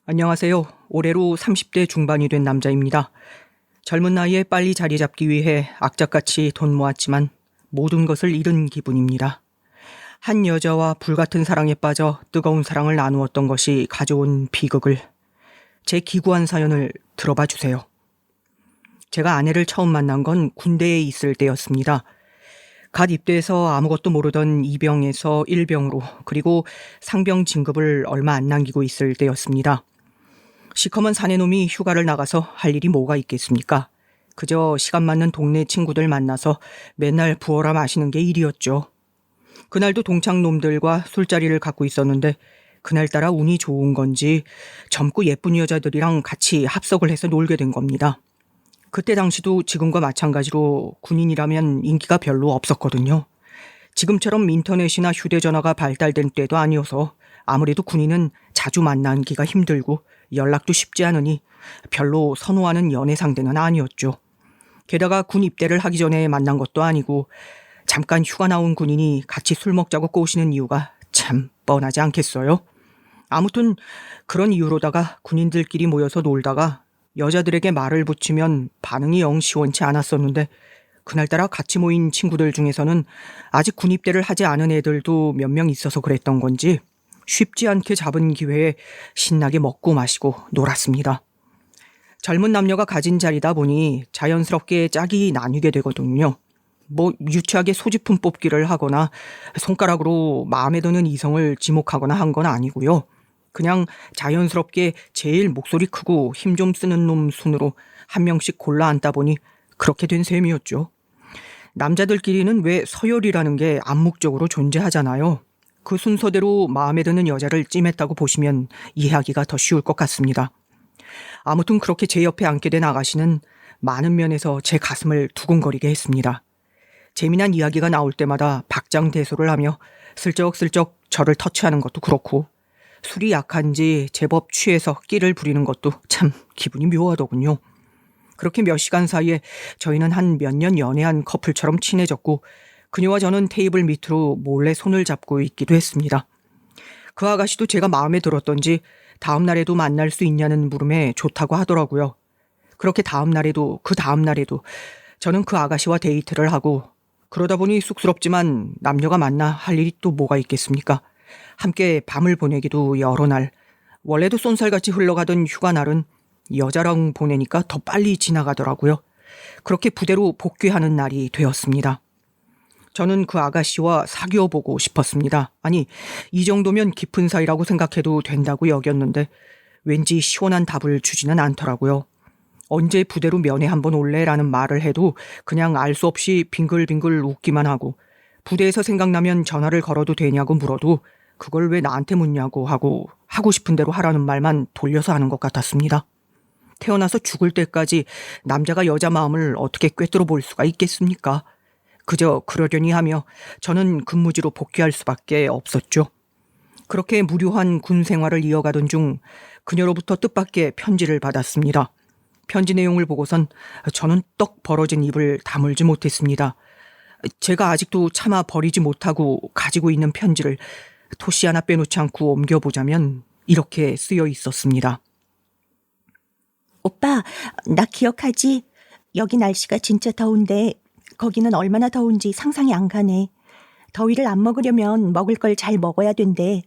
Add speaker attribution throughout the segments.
Speaker 1: 안녕하세요. 올해로 30대 중반이 된 남자입니다. 젊은 나이에 빨리 자리 잡기 위해 악착같이 돈 모았지만 모든 것을 잃은 기분입니다. 한 여자와 불같은 사랑에 빠져 뜨거운 사랑을 나누었던 것이 가져온 비극을, 제 기구한 사연을 들어봐 주세요. 제가 아내를 처음 만난 건 군대에 있을 때였습니다. 갓 입대해서 아무것도 모르던 이병에서 일병으로, 그리고 상병 진급을 얼마 안 남기고 있을 때였습니다. 시커먼 사내놈이 휴가를 나가서 할 일이 뭐가 있겠습니까? 그저 시간 맞는 동네 친구들 만나서 맨날 부어라 마시는 게 일이었죠. 그날도 동창 놈들과 술자리를 갖고 있었는데 그날따라 운이 좋은 건지 젊고 예쁜 여자들이랑 같이 합석을 해서 놀게 된 겁니다. 그때 당시도 지금과 마찬가지로 군인이라면 인기가 별로 없었거든요. 지금처럼 인터넷이나 휴대전화가 발달된 때도 아니어서 아무래도 군인은 자주 만나기가 힘들고 연락도 쉽지 않으니 별로 선호하는 연애 상대는 아니었죠. 게다가 군 입대를 하기 전에 만난 것도 아니고 잠깐 휴가 나온 군인이 같이 술 먹자고 꼬시는 이유가 참 뻔하지 않겠어요? 아무튼 그런 이유로다가 군인들끼리 모여서 놀다가 여자들에게 말을 붙이면 반응이 영 시원치 않았었는데 그날따라 같이 모인 친구들 중에서는 아직 군 입대를 하지 않은 애들도 몇 명 있어서 그랬던 건지 쉽지 않게 잡은 기회에 신나게 먹고 마시고 놀았습니다. 젊은 남녀가 가진 자리다 보니 자연스럽게 짝이 나뉘게 되거든요. 유치하게 소지품 뽑기를 하거나 손가락으로 마음에 드는 이성을 지목하거나 한 건 아니고요. 그냥 자연스럽게 제일 목소리 크고 힘 좀 쓰는 놈 순으로 한 명씩 골라 앉다 보니 그렇게 된 셈이었죠. 남자들끼리는 왜 서열이라는 게 암묵적으로 존재하잖아요. 그 순서대로 마음에 드는 여자를 찜했다고 보시면 이해하기가 더 쉬울 것 같습니다. 아무튼 그렇게 제 옆에 앉게 된 아가씨는 많은 면에서 제 가슴을 두근거리게 했습니다. 재미난 이야기가 나올 때마다 박장대소를 하며 슬쩍슬쩍 저를 터치하는 것도 그렇고 술이 약한지 제법 취해서 끼를 부리는 것도 참 기분이 묘하더군요. 그렇게 몇 시간 사이에 저희는 한 몇 년 연애한 커플처럼 친해졌고 그녀와 저는 테이블 밑으로 몰래 손을 잡고 있기도 했습니다. 그 아가씨도 제가 마음에 들었던지 다음 날에도 만날 수 있냐는 물음에 좋다고 하더라고요. 그렇게 다음 날에도 그 다음 날에도 저는 그 아가씨와 데이트를 하고 그러다 보니 쑥스럽지만 남녀가 만나 할 일이 또 뭐가 있겠습니까? 함께 밤을 보내기도 여러 날, 원래도 쏜살같이 흘러가던 휴가날은 여자랑 보내니까 더 빨리 지나가더라고요. 그렇게 부대로 복귀하는 날이 되었습니다. 저는 그 아가씨와 사귀어보고 싶었습니다. 아니, 이 정도면 깊은 사이라고 생각해도 된다고 여겼는데 왠지 시원한 답을 주지는 않더라고요. 언제 부대로 면회 한번 올래라는 말을 해도 그냥 알 수 없이 빙글빙글 웃기만 하고 부대에서 생각나면 전화를 걸어도 되냐고 물어도 그걸 왜 나한테 묻냐고 하고 싶은 대로 하라는 말만 돌려서 하는 것 같았습니다. 태어나서 죽을 때까지 남자가 여자 마음을 어떻게 꿰뚫어 볼 수가 있겠습니까? 그저 그러려니 하며 저는 근무지로 복귀할 수밖에 없었죠. 그렇게 무료한 군 생활을 이어가던 중 그녀로부터 뜻밖의 편지를 받았습니다. 편지 내용을 보고선 저는 떡 벌어진 입을 다물지 못했습니다. 제가 아직도 차마 버리지 못하고 가지고 있는 편지를 토시 하나 빼놓지 않고 옮겨보자면 이렇게 쓰여 있었습니다.
Speaker 2: 오빠, 나 기억하지? 여기 날씨가 진짜 더운데 거기는 얼마나 더운지 상상이 안 가네. 더위를 안 먹으려면 먹을 걸 잘 먹어야 된대.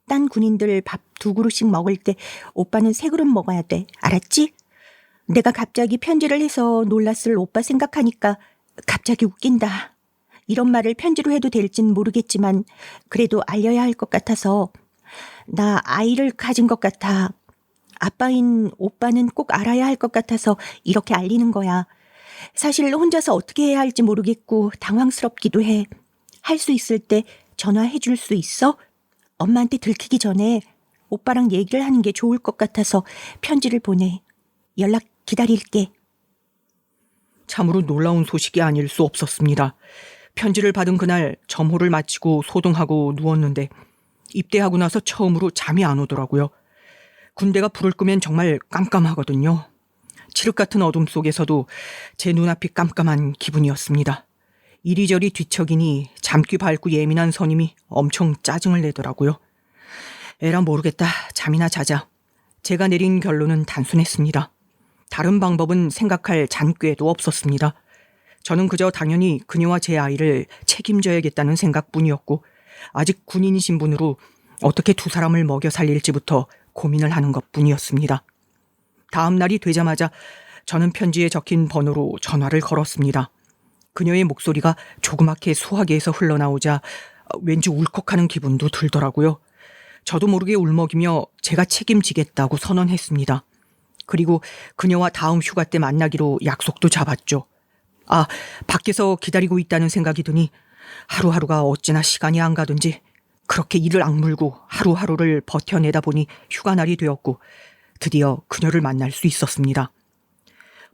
Speaker 2: 딴 군인들 밥 2그릇씩 먹을 때 오빠는 3그릇 먹어야 돼. 알았지? 내가 갑자기 편지를 해서 놀랐을 오빠 생각하니까 갑자기 웃긴다. 이런 말을 편지로 해도 될진 모르겠지만 그래도 알려야 할 것 같아서. 나 아이를 가진 것 같아. 아빠인 오빠는 꼭 알아야 할 것 같아서 이렇게 알리는 거야. 사실 혼자서 어떻게 해야 할지 모르겠고 당황스럽기도 해. 할 수 있을 때 전화해 줄 수 있어? 엄마한테 들키기 전에 오빠랑 얘기를 하는 게 좋을 것 같아서 편지를 보내. 연락 기다릴게.
Speaker 1: 참으로 놀라운 소식이 아닐 수 없었습니다. 편지를 받은 그날 점호를 마치고 소등하고 누웠는데 입대하고 나서 처음으로 잠이 안 오더라고요. 군대가 불을 끄면 정말 깜깜하거든요. 칠흑 같은 어둠 속에서도 제 눈앞이 깜깜한 기분이었습니다. 이리저리 뒤척이니 잠귀 밝고 예민한 선임이 엄청 짜증을 내더라고요. 에라 모르겠다. 잠이나 자자. 제가 내린 결론은 단순했습니다. 다른 방법은 생각할 잔꾀도 없었습니다. 저는 그저 당연히 그녀와 제 아이를 책임져야겠다는 생각뿐이었고 아직 군인 신분으로 어떻게 두 사람을 먹여 살릴지부터 고민을 하는 것뿐이었습니다. 다음 날이 되자마자 저는 편지에 적힌 번호로 전화를 걸었습니다. 그녀의 목소리가 조그맣게 수화기에서 흘러나오자 왠지 울컥하는 기분도 들더라고요. 저도 모르게 울먹이며 제가 책임지겠다고 선언했습니다. 그리고 그녀와 다음 휴가 때 만나기로 약속도 잡았죠. 밖에서 기다리고 있다는 생각이 드니 하루하루가 어찌나 시간이 안 가든지 그렇게 이를 악물고 하루하루를 버텨내다 보니 휴가날이 되었고 드디어 그녀를 만날 수 있었습니다.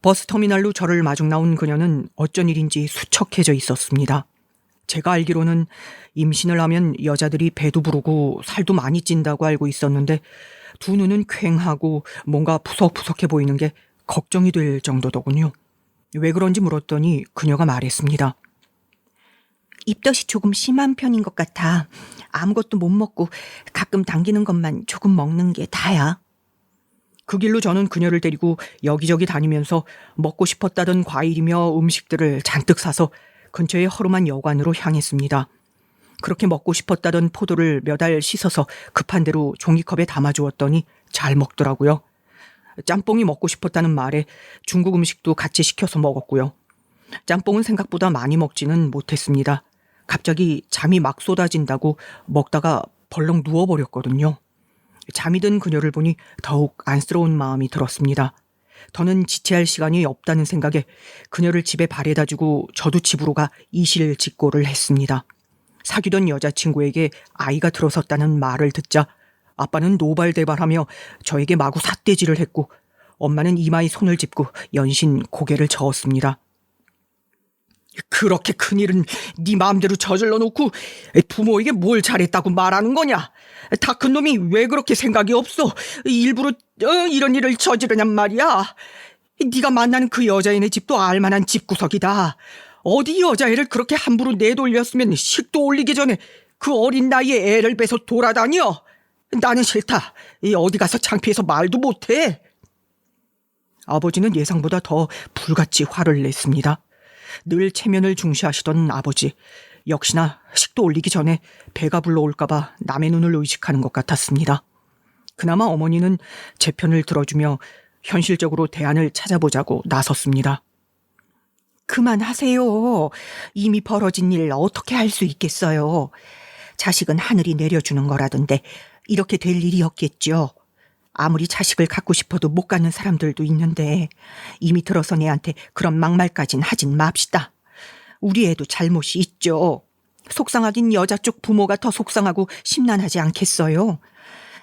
Speaker 1: 버스터미널로 저를 마중 나온 그녀는 어쩐 일인지 수척해져 있었습니다. 제가 알기로는 임신을 하면 여자들이 배도 부르고 살도 많이 찐다고 알고 있었는데 두 눈은 퀭하고 뭔가 푸석푸석해 보이는 게 걱정이 될 정도더군요. 왜 그런지 물었더니 그녀가 말했습니다.
Speaker 2: 입덧이 조금 심한 편인 것 같아. 아무것도 못 먹고 가끔 당기는 것만 조금 먹는 게 다야.
Speaker 1: 그 길로 저는 그녀를 데리고 여기저기 다니면서 먹고 싶었다던 과일이며 음식들을 잔뜩 사서 근처의 허름한 여관으로 향했습니다. 그렇게 먹고 싶었다던 포도를 몇 알 씻어서 급한 대로 종이컵에 담아주었더니 잘 먹더라고요. 짬뽕이 먹고 싶었다는 말에 중국 음식도 같이 시켜서 먹었고요. 짬뽕은 생각보다 많이 먹지는 못했습니다. 갑자기 잠이 막 쏟아진다고 먹다가 벌렁 누워버렸거든요. 잠이 든 그녀를 보니 더욱 안쓰러운 마음이 들었습니다. 더는 지체할 시간이 없다는 생각에 그녀를 집에 바래다 주고 저도 집으로 가 이실직고를 했습니다. 사귀던 여자친구에게 아이가 들어섰다는 말을 듣자 아빠는 노발대발하며 저에게 마구 삿대질을 했고 엄마는 이마에 손을 짚고 연신 고개를 저었습니다. 그렇게 큰일은 네 마음대로 저질러 놓고 부모에게 뭘 잘했다고 말하는 거냐? 다 큰 놈이 왜 그렇게 생각이 없어? 일부러 이런 일을 저지르냔 말이야. 네가 만나는 그 여자애네 집도 알만한 집구석이다. 어디 여자애를 그렇게 함부로 내돌렸으면 식도 올리기 전에 그 어린 나이에 애를 빼서 돌아다녀. 나는 싫다. 어디 가서 창피해서 말도 못해. 아버지는 예상보다 더 불같이 화를 냈습니다. 늘 체면을 중시하시던 아버지, 역시나 식도 올리기 전에 배가 불러올까봐 남의 눈을 의식하는 것 같았습니다. 그나마 어머니는 제 편을 들어주며 현실적으로 대안을 찾아보자고 나섰습니다.
Speaker 2: 그만하세요. 이미 벌어진 일 어떻게 할 수 있겠어요. 자식은 하늘이 내려주는 거라던데 이렇게 될 일이었겠죠. 아무리 자식을 갖고 싶어도 못 갖는 사람들도 있는데 이미 들어서 애한테 그런 막말까진 하진 맙시다. 우리 애도 잘못이 있죠. 속상하긴 여자 쪽 부모가 더 속상하고 심란하지 않겠어요.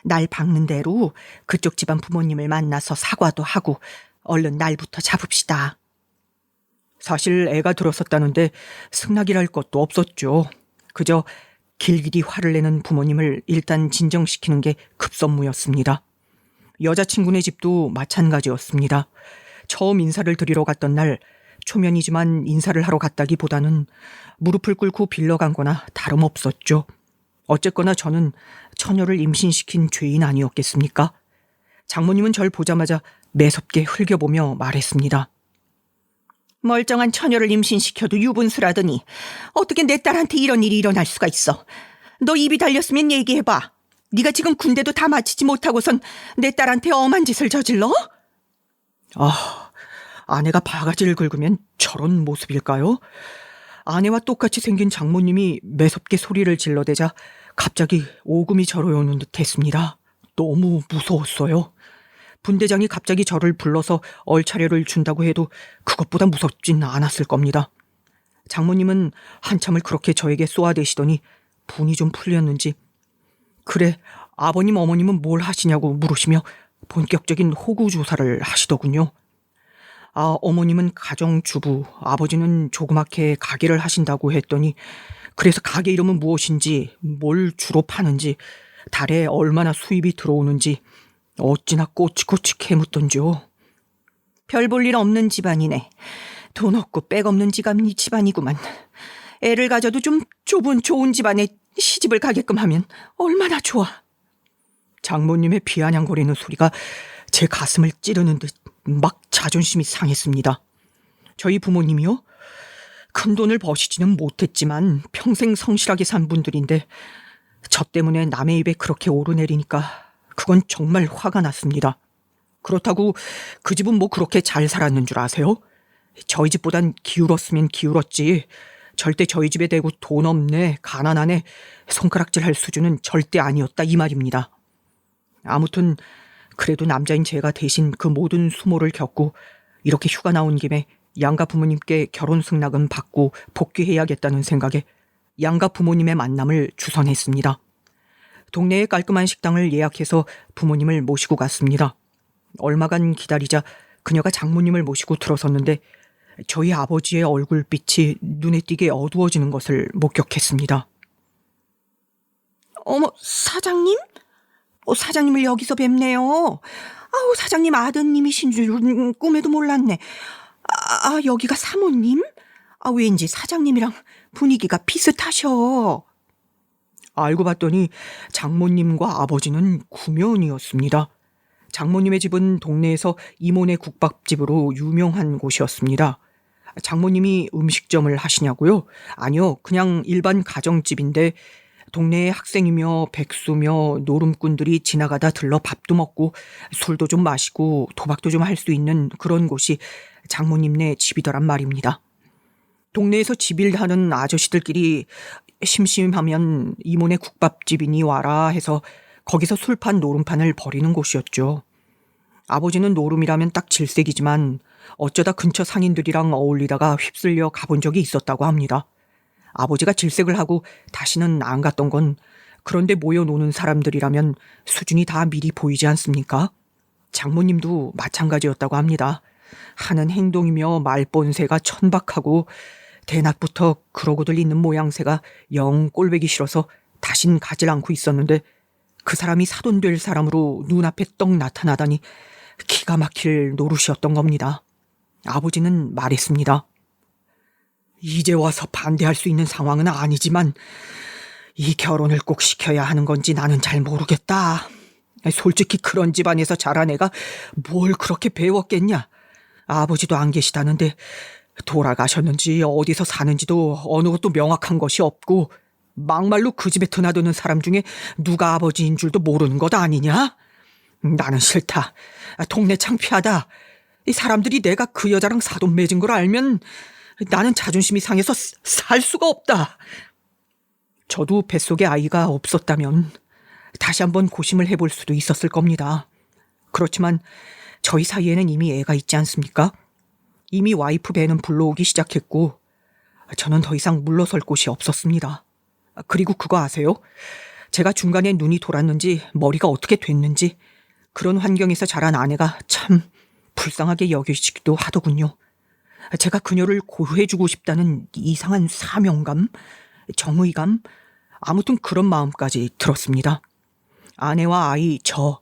Speaker 2: 날 박는 대로 그쪽 집안 부모님을 만나서 사과도 하고 얼른 날부터 잡읍시다.
Speaker 1: 사실 애가 들어섰다는데 승낙이랄 것도 없었죠. 그저 길길이 화를 내는 부모님을 일단 진정시키는 게 급선무였습니다. 여자친구네 집도 마찬가지였습니다. 처음 인사를 드리러 갔던 날 초면이지만 인사를 하러 갔다기보다는 무릎을 꿇고 빌러간 거나 다름없었죠. 어쨌거나 저는 처녀를 임신시킨 죄인 아니었겠습니까? 장모님은 절 보자마자 매섭게 흘겨보며 말했습니다.
Speaker 2: 멀쩡한 처녀를 임신시켜도 유분수라더니 어떻게 내 딸한테 이런 일이 일어날 수가 있어. 너 입이 달렸으면 얘기해봐. 네가 지금 군대도 다 마치지 못하고선 내 딸한테 엄한 짓을 저질러?
Speaker 1: 아내가 바가지를 긁으면 저런 모습일까요? 아내와 똑같이 생긴 장모님이 매섭게 소리를 질러대자 갑자기 오금이 절어오는 듯 했습니다. 너무 무서웠어요. 분대장이 갑자기 저를 불러서 얼차려를 준다고 해도 그것보다 무섭진 않았을 겁니다. 장모님은 한참을 그렇게 저에게 쏘아대시더니 분이 좀 풀렸는지 그래, 아버님 어머님은 뭘 하시냐고 물으시며 본격적인 호구 조사를 하시더군요. 어머님은 가정주부, 아버지는 조그맣게 가게를 하신다고 했더니 그래서 가게 이름은 무엇인지, 뭘 주로 파는지, 달에 얼마나 수입이 들어오는지 어찌나 꼬치꼬치 캐묻던지요.
Speaker 2: 별 볼 일 없는 집안이네. 돈 없고 백 없는 지갑니 집안이구만. 애를 가져도 좀 좁은 좋은 집안에 시집을 가게끔 하면 얼마나 좋아.
Speaker 1: 장모님의 비아냥거리는 소리가 제 가슴을 찌르는 듯 막 자존심이 상했습니다. 저희 부모님이요? 큰 돈을 버시지는 못했지만 평생 성실하게 산 분들인데 저 때문에 남의 입에 그렇게 오르내리니까 그건 정말 화가 났습니다. 그렇다고 그 집은 뭐 그렇게 잘 살았는 줄 아세요? 저희 집보단 기울었으면 기울었지 절대 저희 집에 대고 돈 없네, 가난하네 손가락질할 수준은 절대 아니었다 이 말입니다. 아무튼 그래도 남자인 제가 대신 그 모든 수모를 겪고 이렇게 휴가 나온 김에 양가 부모님께 결혼 승낙금 받고 복귀해야겠다는 생각에 양가 부모님의 만남을 주선했습니다. 동네에 깔끔한 식당을 예약해서 부모님을 모시고 갔습니다. 얼마간 기다리자 그녀가 장모님을 모시고 들어섰는데 저희 아버지의 얼굴빛이 눈에 띄게 어두워지는 것을 목격했습니다.
Speaker 2: 어머, 사장님? 사장님을 여기서 뵙네요. 아우, 사장님 아드님이신 줄 꿈에도 몰랐네. 여기가 사모님? 왠지 사장님이랑 분위기가 비슷하셔.
Speaker 1: 알고 봤더니 장모님과 아버지는 구면이었습니다. 장모님의 집은 동네에서 이모네 국밥집으로 유명한 곳이었습니다. 장모님이 음식점을 하시냐고요? 아니요, 그냥 일반 가정집인데 동네에 학생이며 백수며 노름꾼들이 지나가다 들러 밥도 먹고 술도 좀 마시고 도박도 좀 할 수 있는 그런 곳이 장모님네 집이더란 말입니다. 동네에서 집일하는 아저씨들끼리 심심하면 이모네 국밥집이니 와라 해서 거기서 술판 노름판을 벌이는 곳이었죠. 아버지는 노름이라면 딱 질색이지만 어쩌다 근처 상인들이랑 어울리다가 휩쓸려 가본 적이 있었다고 합니다. 아버지가 질색을 하고 다시는 안 갔던 건 그런데 모여 노는 사람들이라면 수준이 다 미리 보이지 않습니까? 장모님도 마찬가지였다고 합니다. 하는 행동이며 말본새가 천박하고 대낮부터 그러고들 있는 모양새가 영 꼴보기 싫어서 다신 가질 않고 있었는데 그 사람이 사돈될 사람으로 눈앞에 떡 나타나다니 기가 막힐 노릇이었던 겁니다. 아버지는 말했습니다. 이제 와서 반대할 수 있는 상황은 아니지만 이 결혼을 꼭 시켜야 하는 건지 나는 잘 모르겠다. 솔직히 그런 집안에서 자란 애가 뭘 그렇게 배웠겠냐. 아버지도 안 계시다는데 돌아가셨는지 어디서 사는지도 어느 것도 명확한 것이 없고 막말로 그 집에 드나드는 사람 중에 누가 아버지인 줄도 모르는 것 아니냐? 나는 싫다. 동네 창피하다. 이 사람들이 내가 그 여자랑 사돈 맺은 걸 알면 나는 자존심이 상해서 살 수가 없다. 저도 뱃속에 아이가 없었다면 다시 한번 고심을 해볼 수도 있었을 겁니다. 그렇지만 저희 사이에는 이미 애가 있지 않습니까? 이미 와이프 배는 불러오기 시작했고 저는 더 이상 물러설 곳이 없었습니다. 그리고 그거 아세요? 제가 중간에 눈이 돌았는지 머리가 어떻게 됐는지 그런 환경에서 자란 아내가 참 불쌍하게 여겨지기도 하더군요. 제가 그녀를 고루해주고 싶다는 이상한 사명감, 정의감, 아무튼 그런 마음까지 들었습니다. 아내와 아이, 저,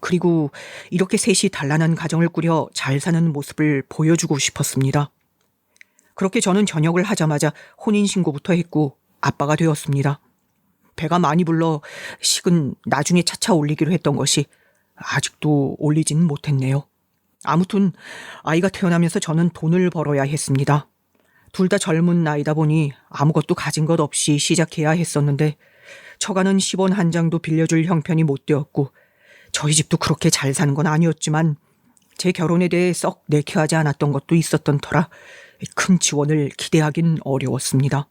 Speaker 1: 그리고 이렇게 셋이 단란한 가정을 꾸려 잘 사는 모습을 보여주고 싶었습니다. 그렇게 저는 전역을 하자마자 혼인신고부터 했고 아빠가 되었습니다. 배가 많이 불러 식은 나중에 차차 올리기로 했던 것이 아직도 올리지는 못했네요. 아무튼 아이가 태어나면서 저는 돈을 벌어야 했습니다. 둘 다 젊은 나이다 보니 아무것도 가진 것 없이 시작해야 했었는데 처가는 10원 한 장도 빌려줄 형편이 못 되었고 저희 집도 그렇게 잘 사는 건 아니었지만 제 결혼에 대해 썩 내키하지 않았던 것도 있었던 터라 큰 지원을 기대하긴 어려웠습니다.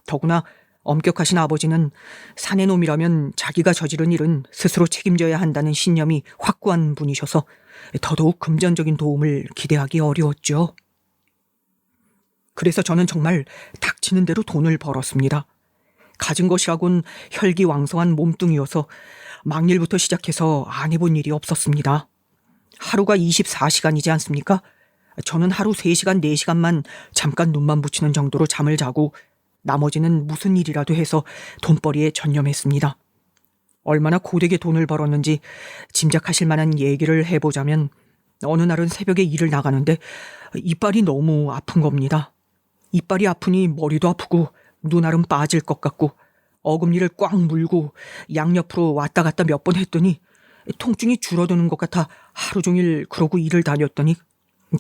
Speaker 1: 더구나 엄격하신 아버지는 사내놈이라면 자기가 저지른 일은 스스로 책임져야 한다는 신념이 확고한 분이셔서 더더욱 금전적인 도움을 기대하기 어려웠죠. 그래서 저는 정말 닥치는 대로 돈을 벌었습니다. 가진 것이라곤 혈기왕성한 몸뚱이여서 막일부터 시작해서 안 해본 일이 없었습니다. 하루가 24시간이지 않습니까? 저는 하루 3시간, 4시간만 잠깐 눈만 붙이는 정도로 잠을 자고 나머지는 무슨 일이라도 해서 돈벌이에 전념했습니다. 얼마나 고되게 돈을 벌었는지 짐작하실 만한 얘기를 해보자면 어느 날은 새벽에 일을 나가는데 이빨이 너무 아픈 겁니다. 이빨이 아프니 머리도 아프고 눈알은 빠질 것 같고 어금니를 꽉 물고 양옆으로 왔다 갔다 몇 번 했더니 통증이 줄어드는 것 같아 하루 종일 그러고 일을 다녔더니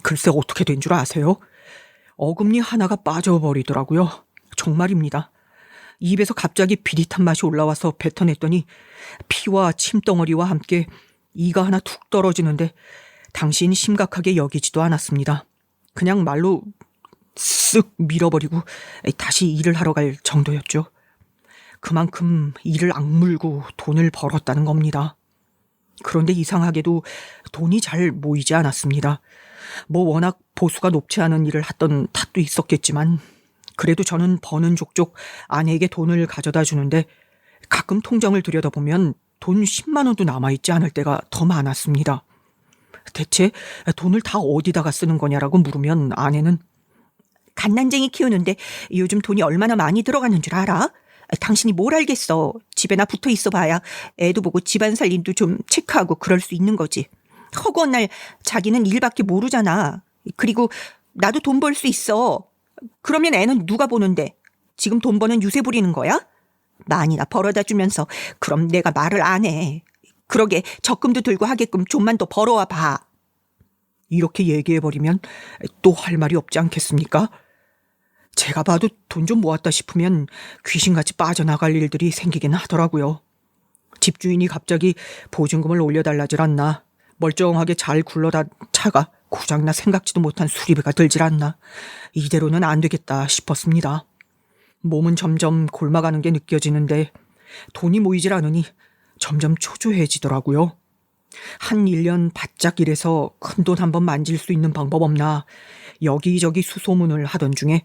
Speaker 1: 글쎄 어떻게 된 줄 아세요? 어금니 하나가 빠져버리더라고요. 정말입니다. 입에서 갑자기 비릿한 맛이 올라와서 뱉어냈더니 피와 침덩어리와 함께 이가 하나 툭 떨어지는데 당신 심각하게 여기지도 않았습니다. 그냥 말로 쓱 밀어버리고 다시 일을 하러 갈 정도였죠. 그만큼 일을 악물고 돈을 벌었다는 겁니다. 그런데 이상하게도 돈이 잘 모이지 않았습니다. 워낙 보수가 높지 않은 일을 했던 탓도 있었겠지만 그래도 저는 버는 족족 아내에게 돈을 가져다 주는데 가끔 통장을 들여다보면 돈 10만 원도 남아있지 않을 때가 더 많았습니다. 대체 돈을 다 어디다가 쓰는 거냐라고 물으면 아내는
Speaker 2: 갓난쟁이 키우는데 요즘 돈이 얼마나 많이 들어가는 줄 알아? 당신이 뭘 알겠어. 집에나 붙어 있어 봐야 애도 보고 집안 살림도 좀 체크하고 그럴 수 있는 거지. 허구한 날 자기는 일밖에 모르잖아. 그리고 나도 돈 벌 수 있어. 그러면 애는 누가 보는데? 지금 돈 버는 유세 부리는 거야? 많이나 벌어다 주면서 그럼 내가 말을 안 해. 그러게 적금도 들고 하게끔 좀만 더 벌어와 봐.
Speaker 1: 이렇게 얘기해버리면 또 할 말이 없지 않겠습니까? 제가 봐도 돈 좀 모았다 싶으면 귀신같이 빠져나갈 일들이 생기긴 하더라고요. 집주인이 갑자기 보증금을 올려달라질 않나, 멀쩡하게 잘 굴러다 차가 고장나 생각지도 못한 수리비가 들질 않나, 이대로는 안 되겠다 싶었습니다. 몸은 점점 골마가는 게 느껴지는데 돈이 모이질 않으니 점점 초조해지더라고요. 한 1년 바짝 일해서 큰돈 한번 만질 수 있는 방법 없나 여기저기 수소문을 하던 중에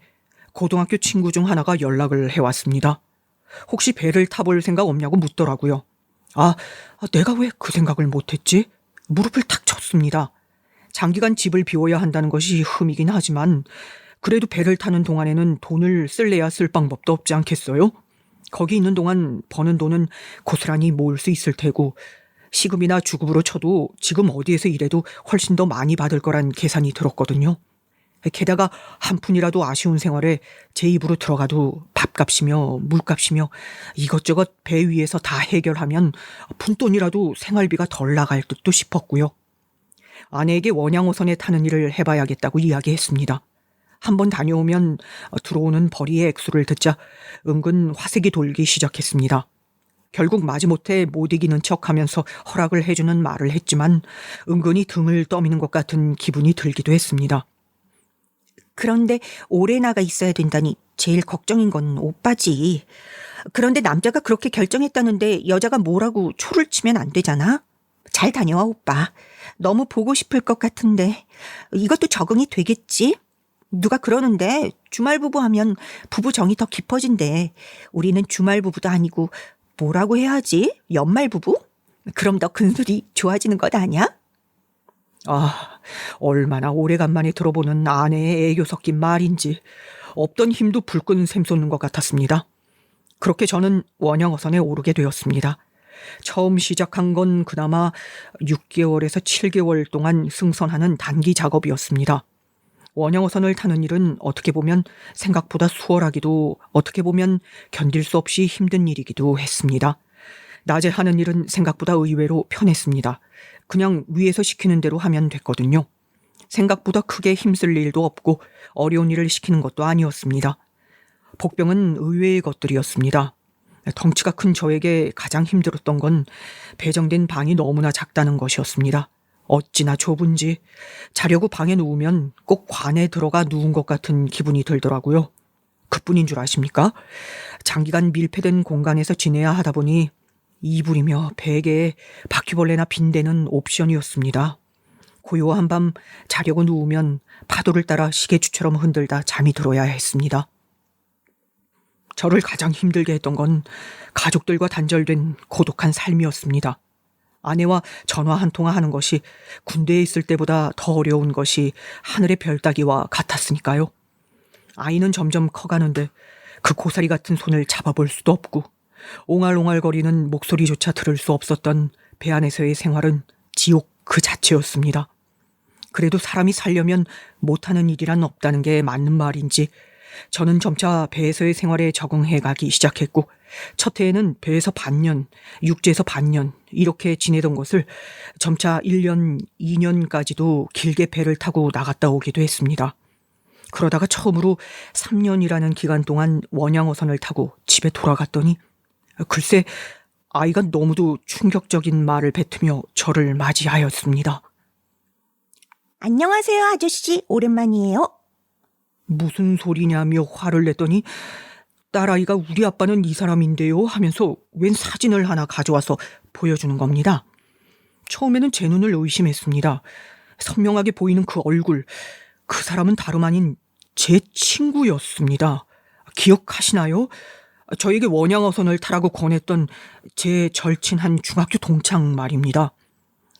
Speaker 1: 고등학교 친구 중 하나가 연락을 해왔습니다. 혹시 배를 타볼 생각 없냐고 묻더라고요. 내가 왜 그 생각을 못했지? 무릎을 탁 쳤습니다. 장기간 집을 비워야 한다는 것이 흠이긴 하지만 그래도 배를 타는 동안에는 돈을 쓸래야 쓸 방법도 없지 않겠어요? 거기 있는 동안 버는 돈은 고스란히 모을 수 있을 테고 시급이나 주급으로 쳐도 지금 어디에서 일해도 훨씬 더 많이 받을 거란 계산이 들었거든요. 게다가 한 푼이라도 아쉬운 생활에 제 입으로 들어가도 밥값이며 물값이며 이것저것 배 위에서 다 해결하면 푼돈이라도 생활비가 덜 나갈 듯도 싶었고요. 아내에게 원양어선에 타는 일을 해봐야겠다고 이야기했습니다. 한번 다녀오면 들어오는 벌이의 액수를 듣자 은근 화색이 돌기 시작했습니다. 결국 마지못해 못 이기는 척하면서 허락을 해주는 말을 했지만 은근히 등을 떠미는 것 같은 기분이 들기도 했습니다.
Speaker 2: 그런데 오래 나가 있어야 된다니 제일 걱정인 건 오빠지. 그런데 남자가 그렇게 결정했다는데 여자가 뭐라고 초를 치면 안 되잖아. 잘 다녀와 오빠. 너무 보고 싶을 것 같은데 이것도 적응이 되겠지? 누가 그러는데 주말 부부 하면 부부 정이 더 깊어진대. 우리는 주말 부부도 아니고 뭐라고 해야 하지? 연말 부부? 그럼 더 근술이 좋아지는 것 아니야?
Speaker 1: 얼마나 오래간만에 들어보는 아내의 애교 섞인 말인지 없던 힘도 불끈 샘솟는 것 같았습니다. 그렇게 저는 원양어선에 오르게 되었습니다. 처음 시작한 건 그나마 6개월에서 7개월 동안 승선하는 단기 작업이었습니다. 원양어선을 타는 일은 어떻게 보면 생각보다 수월하기도 어떻게 보면 견딜 수 없이 힘든 일이기도 했습니다. 낮에 하는 일은 생각보다 의외로 편했습니다. 그냥 위에서 시키는 대로 하면 됐거든요. 생각보다 크게 힘쓸 일도 없고 어려운 일을 시키는 것도 아니었습니다. 복병은 의외의 것들이었습니다. 덩치가 큰 저에게 가장 힘들었던 건 배정된 방이 너무나 작다는 것이었습니다. 어찌나 좁은지 자려고 방에 누우면 꼭 관에 들어가 누운 것 같은 기분이 들더라고요. 그뿐인 줄 아십니까? 장기간 밀폐된 공간에서 지내야 하다 보니 이불이며 베개에 바퀴벌레나 빈대는 옵션이었습니다. 고요한 밤 자려고 누우면 파도를 따라 시계추처럼 흔들다 잠이 들어야 했습니다. 저를 가장 힘들게 했던 건 가족들과 단절된 고독한 삶이었습니다. 아내와 전화 한 통화 하는 것이 군대에 있을 때보다 더 어려운 것이 하늘의 별 따기와 같았으니까요. 아이는 점점 커가는데 그 고사리 같은 손을 잡아볼 수도 없고 옹알옹알거리는 목소리조차 들을 수 없었던 배 안에서의 생활은 지옥 그 자체였습니다. 그래도 사람이 살려면 못하는 일이란 없다는 게 맞는 말인지 저는 점차 배에서의 생활에 적응해가기 시작했고 첫 해에는 배에서 반년, 육지에서 반년 이렇게 지내던 것을 점차 1년, 2년까지도 길게 배를 타고 나갔다 오기도 했습니다. 그러다가 처음으로 3년이라는 기간 동안 원양어선을 타고 집에 돌아갔더니 글쎄 아이가 너무도 충격적인 말을 뱉으며 저를 맞이하였습니다.
Speaker 2: 안녕하세요, 아저씨. 오랜만이에요.
Speaker 1: 무슨 소리냐며 화를 냈더니 딸아이가 우리 아빠는 이 사람인데요 하면서 웬 사진을 하나 가져와서 보여주는 겁니다. 처음에는 제 눈을 의심했습니다. 선명하게 보이는 그 얼굴, 그 사람은 다름 아닌 제 친구였습니다. 기억하시나요? 저에게 원양어선을 타라고 권했던 제 절친한 중학교 동창 말입니다.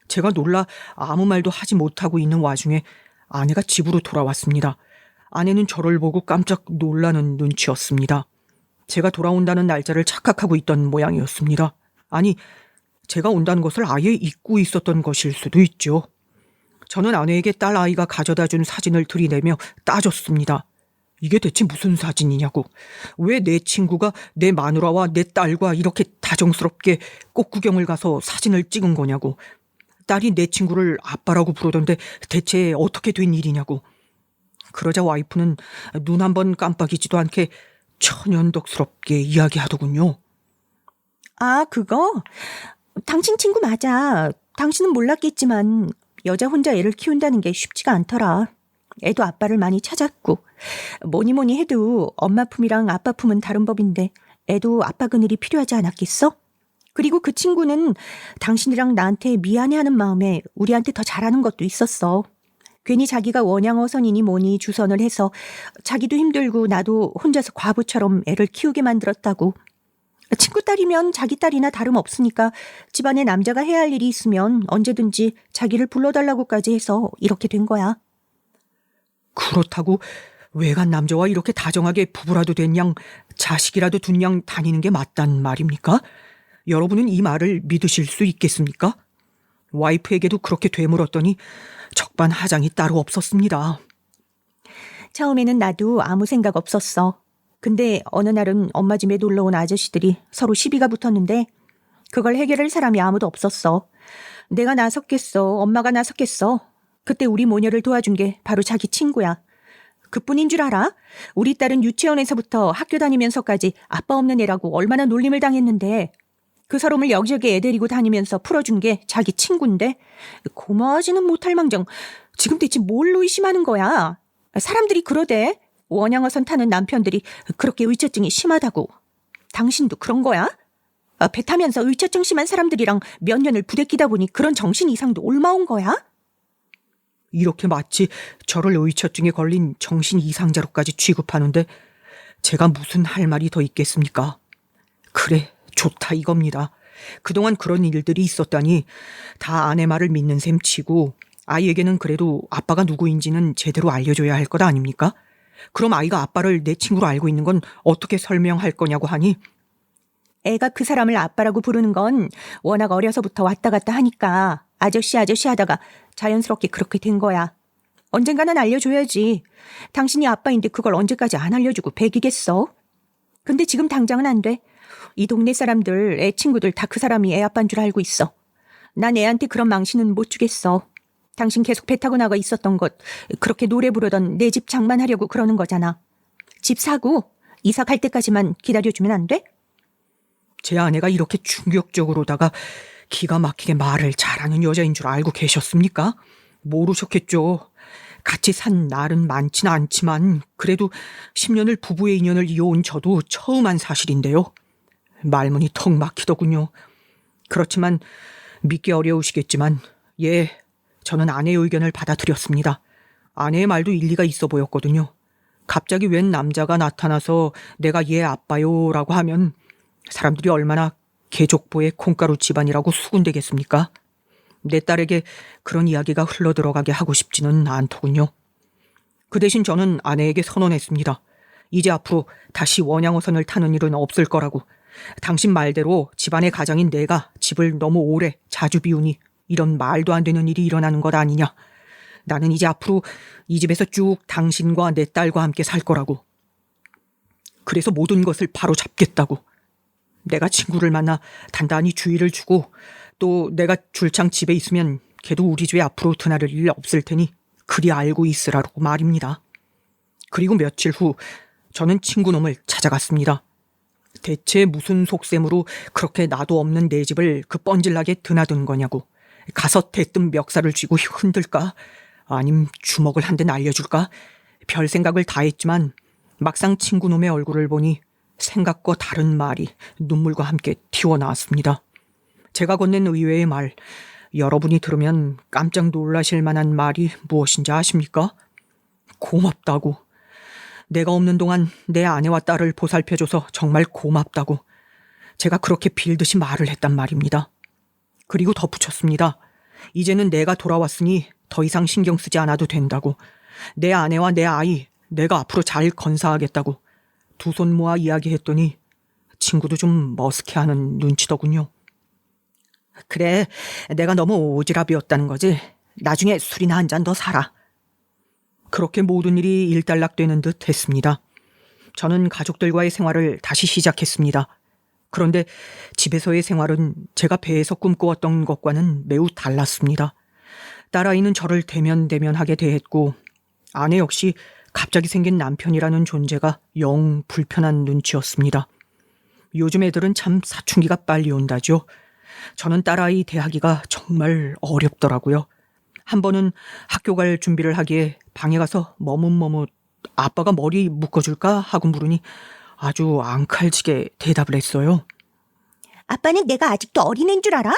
Speaker 1: 제가 놀라 아무 말도 하지 못하고 있는 와중에 아내가 집으로 돌아왔습니다. 아내는 저를 보고 깜짝 놀라는 눈치였습니다. 제가 돌아온다는 날짜를 착각하고 있던 모양이었습니다. 아니, 제가 온다는 것을 아예 잊고 있었던 것일 수도 있죠. 저는 아내에게 딸 아이가 가져다 준 사진을 들이대며 따졌습니다. 이게 대체 무슨 사진이냐고. 왜 내 친구가 내 마누라와 내 딸과 이렇게 다정스럽게 꽃구경을 가서 사진을 찍은 거냐고. 딸이 내 친구를 아빠라고 부르던데 대체 어떻게 된 일이냐고. 그러자 와이프는 눈 한 번 깜빡이지도 않게 천연덕스럽게 이야기하더군요.
Speaker 2: 아, 그거? 당신 친구 맞아. 당신은 몰랐겠지만 여자 혼자 애를 키운다는 게 쉽지가 않더라. 애도 아빠를 많이 찾았고 뭐니 뭐니 해도 엄마 품이랑 아빠 품은 다른 법인데 애도 아빠 그늘이 필요하지 않았겠어? 그리고 그 친구는 당신이랑 나한테 미안해하는 마음에 우리한테 더 잘하는 것도 있었어. 괜히 자기가 원양어선이니 뭐니 주선을 해서 자기도 힘들고 나도 혼자서 과부처럼 애를 키우게 만들었다고. 친구 딸이면 자기 딸이나 다름없으니까 집안에 남자가 해야 할 일이 있으면 언제든지 자기를 불러달라고까지 해서 이렇게 된 거야.
Speaker 1: 그렇다고 외간 남자와 이렇게 다정하게 부부라도 된 양, 자식이라도 둔 양 다니는 게 맞단 말입니까? 여러분은 이 말을 믿으실 수 있겠습니까? 와이프에게도 그렇게 되물었더니 적반하장이 따로 없었습니다.
Speaker 2: 처음에는 나도 아무 생각 없었어. 근데 어느 날은 엄마 집에 놀러 온 아저씨들이 서로 시비가 붙었는데 그걸 해결할 사람이 아무도 없었어. 내가 나섰겠어. 엄마가 나섰겠어. 그때 우리 모녀를 도와준 게 바로 자기 친구야. 그뿐인 줄 알아? 우리 딸은 유치원에서부터 학교 다니면서까지 아빠 없는 애라고 얼마나 놀림을 당했는데 그 서름을 여기저기 애 데리고 다니면서 풀어준 게 자기 친구인데 고마워하지는 못할 망정 지금 대체 뭘로 의심하는 거야? 사람들이 그러대. 원양어선 타는 남편들이 그렇게 의처증이 심하다고. 당신도 그런 거야? 배 타면서 의처증 심한 사람들이랑 몇 년을 부대끼다 보니 그런 정신 이상도 옮아온 거야?
Speaker 1: 이렇게 마치 저를 의처증에 걸린 정신 이상자로까지 취급하는데 제가 무슨 할 말이 더 있겠습니까? 그래, 좋다 이겁니다. 그동안 그런 일들이 있었다니 다 아내 말을 믿는 셈 치고 아이에게는 그래도 아빠가 누구인지는 제대로 알려줘야 할 것 아닙니까? 그럼 아이가 아빠를 내 친구로 알고 있는 건 어떻게 설명할 거냐고 하니
Speaker 2: 애가 그 사람을 아빠라고 부르는 건 워낙 어려서부터 왔다 갔다 하니까 아저씨 하다가 자연스럽게 그렇게 된 거야. 언젠가는 알려줘야지. 당신이 아빠인데 그걸 언제까지 안 알려주고 배기겠어? 근데 지금 당장은 안 돼. 이 동네 사람들, 애 친구들 다 그 사람이 애 아빠인 줄 알고 있어. 난 애한테 그런 망신은 못 주겠어. 당신 계속 배 타고 나가 있었던 것, 그렇게 노래 부르던 내 집 장만하려고 그러는 거잖아. 집 사고 이사 갈 때까지만 기다려주면 안 돼?
Speaker 1: 제 아내가 이렇게 충격적으로다가 기가 막히게 말을 잘하는 여자인 줄 알고 계셨습니까? 모르셨겠죠. 같이 산 날은 많지는 않지만 그래도 10년을 부부의 인연을 이어온 저도 처음 한 사실인데요. 말문이 턱 막히더군요. 그렇지만 믿기 어려우시겠지만 예, 저는 아내의 의견을 받아들였습니다. 아내의 말도 일리가 있어 보였거든요. 갑자기 웬 남자가 나타나서 내가 얘 아빠요라고 하면 사람들이 얼마나 개족보의 콩가루 집안이라고 수군대겠습니까? 내 딸에게 그런 이야기가 흘러들어가게 하고 싶지는 않더군요. 그 대신 저는 아내에게 선언했습니다. 이제 앞으로 다시 원양어선을 타는 일은 없을 거라고. 당신 말대로 집안의 가장인 내가 집을 너무 오래 자주 비우니 이런 말도 안 되는 일이 일어나는 것 아니냐. 나는 이제 앞으로 이 집에서 쭉 당신과 내 딸과 함께 살 거라고. 그래서 모든 것을 바로 잡겠다고. 내가 친구를 만나 단단히 주의를 주고 또 내가 줄창 집에 있으면 걔도 우리 집에 앞으로 드나들 일 없을 테니 그리 알고 있으라고 말입니다. 그리고 며칠 후 저는 친구놈을 찾아갔습니다. 대체 무슨 속셈으로 그렇게 나도 없는 내 집을 그 뻔질나게 드나드는 거냐고. 가서 대뜸 멱살을 쥐고 흔들까? 아님 주먹을 한 대 날려줄까? 별 생각을 다 했지만 막상 친구놈의 얼굴을 보니 생각과 다른 말이 눈물과 함께 튀어나왔습니다. 제가 건넨 의외의 말, 여러분이 들으면 깜짝 놀라실 만한 말이 무엇인지 아십니까? 고맙다고. 내가 없는 동안 내 아내와 딸을 보살펴줘서 정말 고맙다고. 제가 그렇게 빌듯이 말을 했단 말입니다. 그리고 덧붙였습니다. 이제는 내가 돌아왔으니 더 이상 신경 쓰지 않아도 된다고. 내 아내와 내 아이, 내가 앞으로 잘 건사하겠다고. 두 손 모아 이야기했더니 친구도 좀 머쓱해하는 눈치더군요. 그래, 내가 너무 오지랖이었다는 거지. 나중에 술이나 한 잔 더 사라. 그렇게 모든 일이 일단락되는 듯 했습니다. 저는 가족들과의 생활을 다시 시작했습니다. 그런데 집에서의 생활은 제가 배에서 꿈꾸었던 것과는 매우 달랐습니다. 딸아이는 저를 대면대면하게 대했고 아내 역시 갑자기 생긴 남편이라는 존재가 영 불편한 눈치였습니다. 요즘 애들은 참 사춘기가 빨리 온다죠. 저는 딸아이 대하기가 정말 어렵더라고요. 한 번은 학교 갈 준비를 하기에 방에 가서 머뭇머뭇 아빠가 머리 묶어줄까 하고 물으니 아주 앙칼지게 대답을 했어요.
Speaker 2: 아빠는 내가 아직도 어린애인 줄 알아?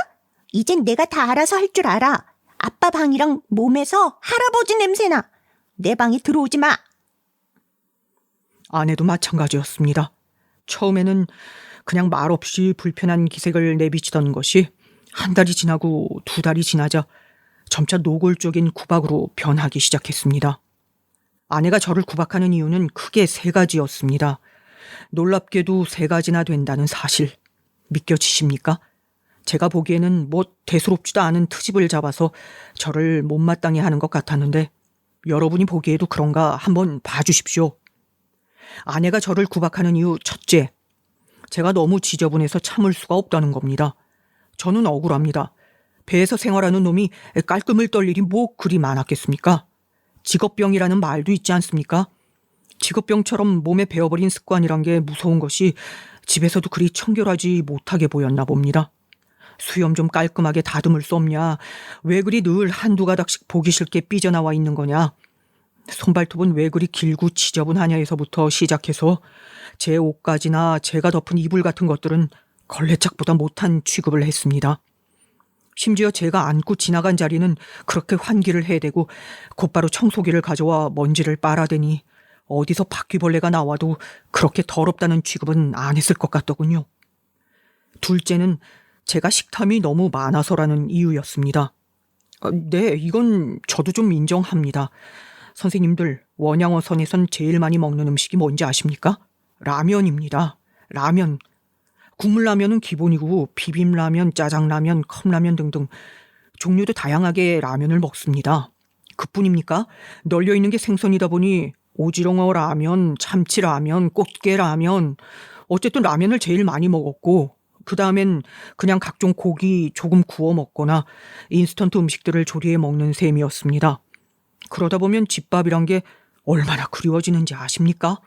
Speaker 2: 이젠 내가 다 알아서 할 줄 알아. 아빠 방이랑 몸에서 할아버지 냄새나. 내 방에 들어오지 마.
Speaker 1: 아내도 마찬가지였습니다. 처음에는 그냥 말없이 불편한 기색을 내비치던 것이 한 달이 지나고 두 달이 지나자 점차 노골적인 구박으로 변하기 시작했습니다. 아내가 저를 구박하는 이유는 크게 세 가지였습니다. 놀랍게도 세 가지나 된다는 사실. 믿겨지십니까? 제가 보기에는 뭐 대수롭지도 않은 트집을 잡아서 저를 못마땅해 하는 것 같았는데 여러분이 보기에도 그런가 한번 봐주십시오. 아내가 저를 구박하는 이유 첫째, 제가 너무 지저분해서 참을 수가 없다는 겁니다. 저는 억울합니다. 배에서 생활하는 놈이 깔끔을 떨 일이 뭐 그리 많았겠습니까? 직업병이라는 말도 있지 않습니까? 직업병처럼 몸에 배어버린 습관이란 게 무서운 것이 집에서도 그리 청결하지 못하게 보였나 봅니다. 수염 좀 깔끔하게 다듬을 수 없냐? 왜 그리 늘 한두 가닥씩 보기 싫게 삐져나와 있는 거냐? 손발톱은 왜 그리 길고 지저분하냐에서부터 시작해서 제 옷가지나 제가 덮은 이불 같은 것들은 걸레짝보다 못한 취급을 했습니다. 심지어 제가 앉고 지나간 자리는 그렇게 환기를 해대고 곧바로 청소기를 가져와 먼지를 빨아대니 어디서 바퀴벌레가 나와도 그렇게 더럽다는 취급은 안 했을 것 같더군요. 둘째는 제가 식탐이 너무 많아서라는 이유였습니다. 네, 이건 저도 좀 인정합니다. 선생님들, 원양어선에선 제일 많이 먹는 음식이 뭔지 아십니까? 라면입니다. 라면. 국물라면은 기본이고 비빔라면, 짜장라면, 컵라면 등등 종류도 다양하게 라면을 먹습니다. 그뿐입니까? 널려있는 게 생선이다 보니 오지렁어 라면, 참치 라면, 꽃게 라면, 어쨌든 라면을 제일 많이 먹었고 그 다음엔 그냥 각종 고기 조금 구워 먹거나 인스턴트 음식들을 조리해 먹는 셈이었습니다. 그러다 보면 집밥이란 게 얼마나 그리워지는지 아십니까?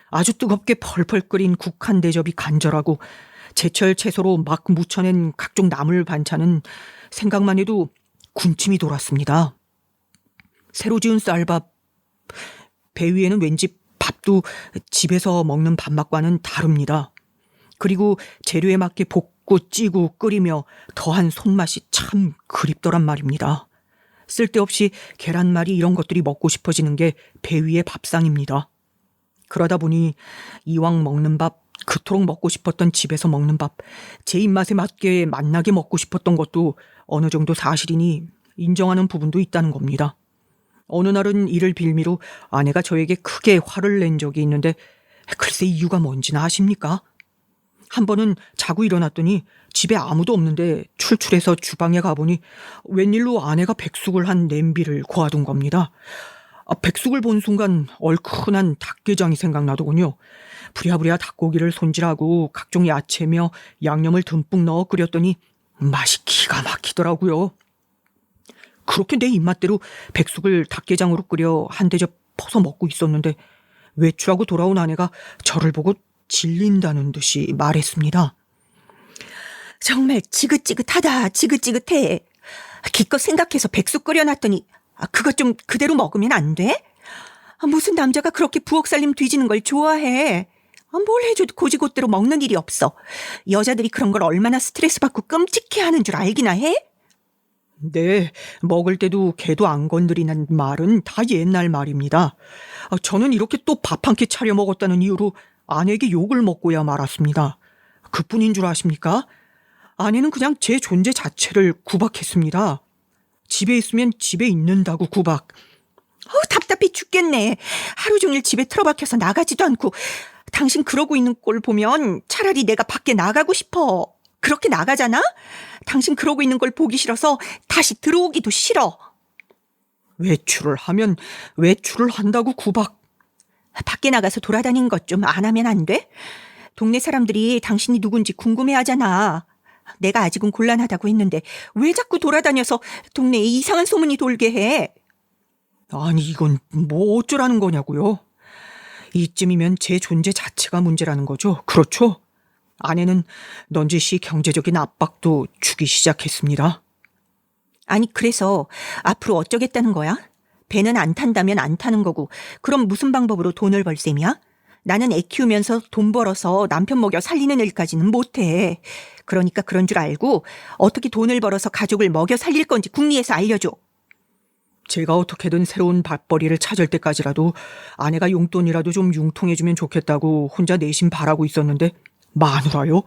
Speaker 1: 아주 뜨겁게 펄펄 끓인 국 한 대접이 간절하고 제철 채소로 막 무쳐낸 각종 나물 반찬은 생각만 해도 군침이 돌았습니다. 새로 지은 쌀밥, 배 위에는 왠지 밥도 집에서 먹는 밥맛과는 다릅니다. 그리고 재료에 맞게 볶고 찌고 끓이며 더한 손맛이 참 그립더란 말입니다. 쓸데없이 계란말이 이런 것들이 먹고 싶어지는 게 배 위의 밥상입니다. 그러다 보니 이왕 먹는 밥, 그토록 먹고 싶었던 집에서 먹는 밥, 제 입맛에 맞게 맛나게 먹고 싶었던 것도 어느 정도 사실이니 인정하는 부분도 있다는 겁니다. 어느 날은 이를 빌미로 아내가 저에게 크게 화를 낸 적이 있는데 글쎄 이유가 뭔지는 아십니까? 한 번은 자고 일어났더니 집에 아무도 없는데 출출해서 주방에 가보니 웬일로 아내가 백숙을 한 냄비를 고아둔 겁니다. 백숙을 본 순간 얼큰한 닭게장이 생각나더군요. 부랴부랴 닭고기를 손질하고 각종 야채며 양념을 듬뿍 넣어 끓였더니 맛이 기가 막히더라고요. 그렇게 내 입맛대로 백숙을 닭게장으로 끓여 한 대접 퍼서 먹고 있었는데 외출하고 돌아온 아내가 저를 보고 질린다는 듯이 말했습니다.
Speaker 2: 정말 지긋지긋하다, 지긋지긋해. 기껏 생각해서 백숙 끓여놨더니 그것 좀 그대로 먹으면 안 돼? 무슨 남자가 그렇게 부엌살림 뒤지는 걸 좋아해. 뭘 해줘도 고지곳대로 먹는 일이 없어. 여자들이 그런 걸 얼마나 스트레스 받고 끔찍해하는 줄 알기나 해?
Speaker 1: 네, 먹을 때도 개도 안 건드리는 말은 다 옛날 말입니다. 저는 이렇게 또 밥 한 끼 차려 먹었다는 이유로 아내에게 욕을 먹고야 말았습니다. 그뿐인 줄 아십니까? 아내는 그냥 제 존재 자체를 구박했습니다. 집에 있으면 집에 있는다고 구박.
Speaker 2: 답답해 죽겠네. 하루 종일 집에 틀어박혀서 나가지도 않고. 당신 그러고 있는 꼴 보면 차라리 내가 밖에 나가고 싶어. 그렇게 나가잖아? 당신 그러고 있는 걸 보기 싫어서 다시 들어오기도 싫어.
Speaker 1: 외출을 하면 외출을 한다고 구박.
Speaker 2: 밖에 나가서 돌아다니는 것 좀 안 하면 안 돼? 동네 사람들이 당신이 누군지 궁금해하잖아. 내가 아직은 곤란하다고 했는데 왜 자꾸 돌아다녀서 동네에 이상한 소문이 돌게 해?
Speaker 1: 아니 이건 뭐 어쩌라는 거냐고요. 이쯤이면 제 존재 자체가 문제라는 거죠. 그렇죠? 아내는 넌지시 경제적인 압박도 주기 시작했습니다.
Speaker 2: 아니 그래서 앞으로 어쩌겠다는 거야? 배는 안 탄다면 안 타는 거고 그럼 무슨 방법으로 돈을 벌 셈이야? 나는 애 키우면서 돈 벌어서 남편 먹여 살리는 일까지는 못해. 그러니까 그런 줄 알고 어떻게 돈을 벌어서 가족을 먹여 살릴 건지 궁리해서 알려줘.
Speaker 1: 제가 어떻게든 새로운 밥벌이를 찾을 때까지라도 아내가 용돈이라도 좀 융통해주면 좋겠다고 혼자 내심 바라고 있었는데 마누라요?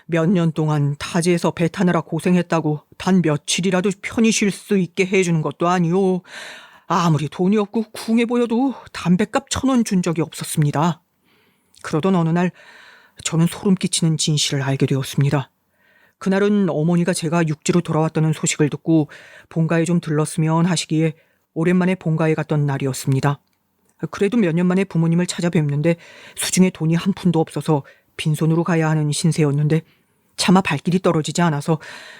Speaker 1: 몇 년 동안 타지에서 배 타느라 고생했다고 단 며칠이라도 편히 쉴 수 있게 해주는 것도 아니요. 아무리 돈이 없고 궁해 보여도 담뱃값 1,000원 준 적이 없었습니다. 그러던 어느 날 저는 소름 끼치는 진실을 알게 되었습니다. 그날은 어머니가 제가 육지로 돌아왔다는 소식을 듣고 본가에 좀 들렀으면 하시기에 오랜만에 본가에 갔던 날이었습니다. 그래도 몇 년 만에 부모님을 찾아뵙는데 수중에 돈이 한 푼도 없어서 빈손으로 가야 하는 신세였는데 차마 발길이 떨어지지 않아서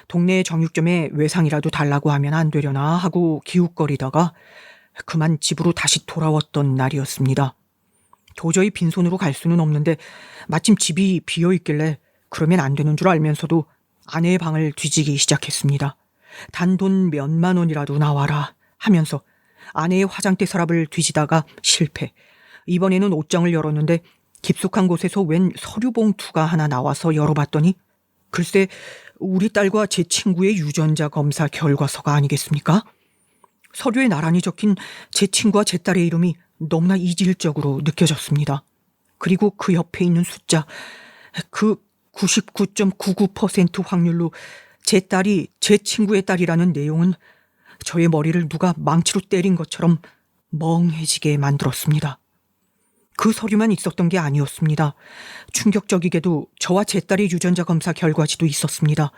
Speaker 1: 동네 정육점에 외상이라도 달라고 하면 안 되려나 하고 기웃거리다가 그만 집으로 다시 돌아왔던 날이었습니다. 도저히 빈손으로 갈 수는 없는데 마침 집이 비어있길래 그러면 안 되는 줄 알면서도 아내의 방을 뒤지기 시작했습니다. 단돈 몇만 원이라도 나와라 하면서 아내의 화장대 서랍을 뒤지다가 실패. 이번에는 옷장을 열었는데 깊숙한 곳에서 웬 서류 봉투가 하나 나와서 열어봤더니 글쎄 우리 딸과 제 친구의 유전자 검사 결과서가 아니겠습니까? 서류에 나란히 적힌 제 친구와 제 딸의 이름이 너무나 이질적으로 느껴졌습니다. 그리고 그 옆에 있는 숫자, 그 99.99% 확률로 제 딸이 제 친구의 딸이라는 내용은 저의 머리를 누가 망치로 때린 것처럼 멍해지게 만들었습니다. 그 서류만 있었던 게 아니었습니다. 충격적이게도 저와 제 딸의 유전자 검사 결과지도 있었습니다.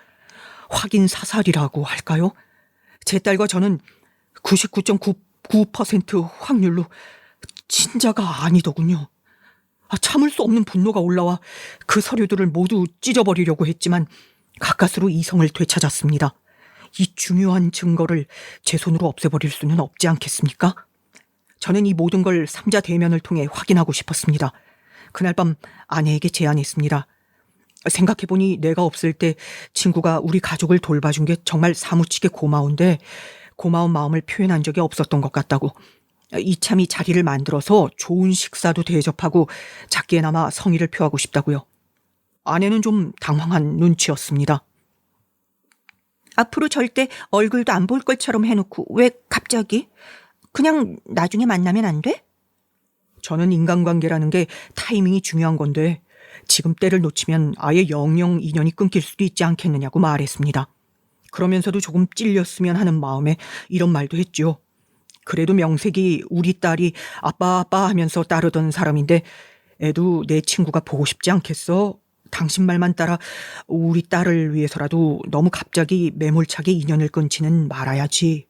Speaker 1: 확인 사살이라고 할까요? 제 딸과 저는 99.99% 확률로 친자가 아니더군요. 참을 수 없는 분노가 올라와 그 서류들을 모두 찢어버리려고 했지만 가까스로 이성을 되찾았습니다. 이 중요한 증거를 제 손으로 없애버릴 수는 없지 않겠습니까? 저는 이 모든 걸 삼자 대면을 통해 확인하고 싶었습니다. 그날 밤 아내에게 제안했습니다. 생각해보니 내가 없을 때 친구가 우리 가족을 돌봐준 게 정말 사무치게 고마운데 고마운 마음을 표현한 적이 없었던 것 같다고. 이참이 자리를 만들어서 좋은 식사도 대접하고 작게나마 성의를 표하고 싶다고요. 아내는 좀 당황한 눈치였습니다.
Speaker 2: 앞으로 절대 얼굴도 안 볼 것처럼 해놓고 왜 갑자기? 그냥 나중에 만나면 안 돼?
Speaker 1: 저는 인간관계라는 게 타이밍이 중요한 건데 지금 때를 놓치면 아예 영영 인연이 끊길 수도 있지 않겠느냐고 말했습니다. 그러면서도 조금 찔렸으면 하는 마음에 이런 말도 했죠. 그래도 명색이 우리 딸이 아빠 하면서 따르던 사람인데 애도 내 친구가 보고 싶지 않겠어? 당신 말만 따라 우리 딸을 위해서라도 너무 갑자기 매몰차게 인연을 끊지는 말아야지.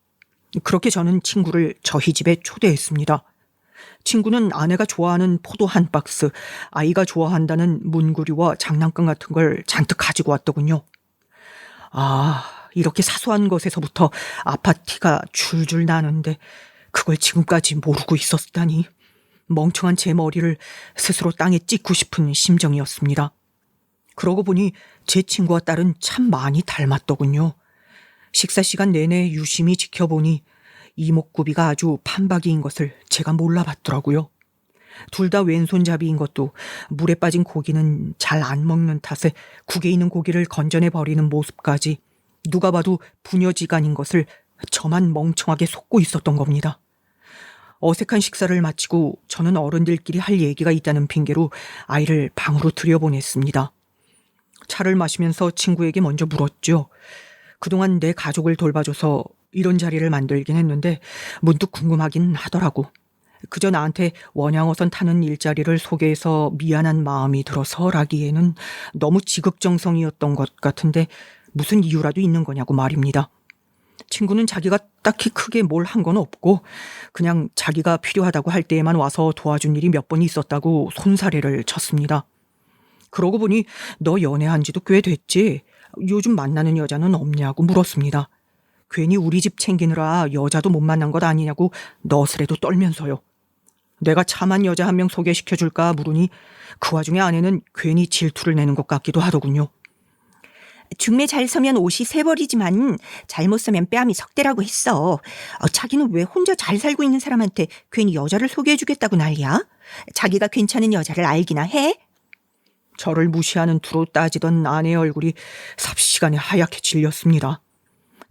Speaker 1: 그렇게 저는 친구를 저희 집에 초대했습니다. 친구는 아내가 좋아하는 포도 한 박스, 아이가 좋아한다는 문구류와 장난감 같은 걸 잔뜩 가지고 왔더군요. 아, 이렇게 사소한 것에서부터 아파트가 줄줄 나는데 그걸 지금까지 모르고 있었다니. 멍청한 제 머리를 스스로 땅에 찍고 싶은 심정이었습니다. 그러고 보니 제 친구와 딸은 참 많이 닮았더군요. 식사 시간 내내 유심히 지켜보니 이목구비가 아주 판박이인 것을 제가 몰라봤더라고요. 둘 다 왼손잡이인 것도 물에 빠진 고기는 잘 안 먹는 탓에 국에 있는 고기를 건져내 버리는 모습까지 누가 봐도 부녀지간인 것을 저만 멍청하게 속고 있었던 겁니다. 어색한 식사를 마치고 저는 어른들끼리 할 얘기가 있다는 핑계로 아이를 방으로 들여보냈습니다. 차를 마시면서 친구에게 먼저 물었죠. 그동안 내 가족을 돌봐줘서 이런 자리를 만들긴 했는데 문득 궁금하긴 하더라고. 그저 나한테 원양어선 타는 일자리를 소개해서 미안한 마음이 들어서라기에는 너무 지극정성이었던 것 같은데 무슨 이유라도 있는 거냐고 말입니다. 친구는 자기가 딱히 크게 뭘 한 건 없고 그냥 자기가 필요하다고 할 때에만 와서 도와준 일이 몇 번 있었다고 손사래를 쳤습니다. 그러고 보니 너 연애한 지도 꽤 됐지? 요즘 만나는 여자는 없냐고 물었습니다. 괜히 우리 집 챙기느라 여자도 못 만난 것 아니냐고 너스레도 떨면서요. 내가 참한 여자 한 명 소개시켜줄까 물으니 그 와중에 아내는 괜히 질투를 내는 것 같기도 하더군요.
Speaker 2: 중매 잘 서면 옷이 새벌이지만 잘못 서면 뺨이 석대라고 했어. 자기는 왜 혼자 잘 살고 있는 사람한테 괜히 여자를 소개해주겠다고 난리야? 자기가 괜찮은 여자를 알기나 해?
Speaker 1: 저를 무시하는 투로 따지던 아내의 얼굴이 삽시간에 하얗게 질렸습니다.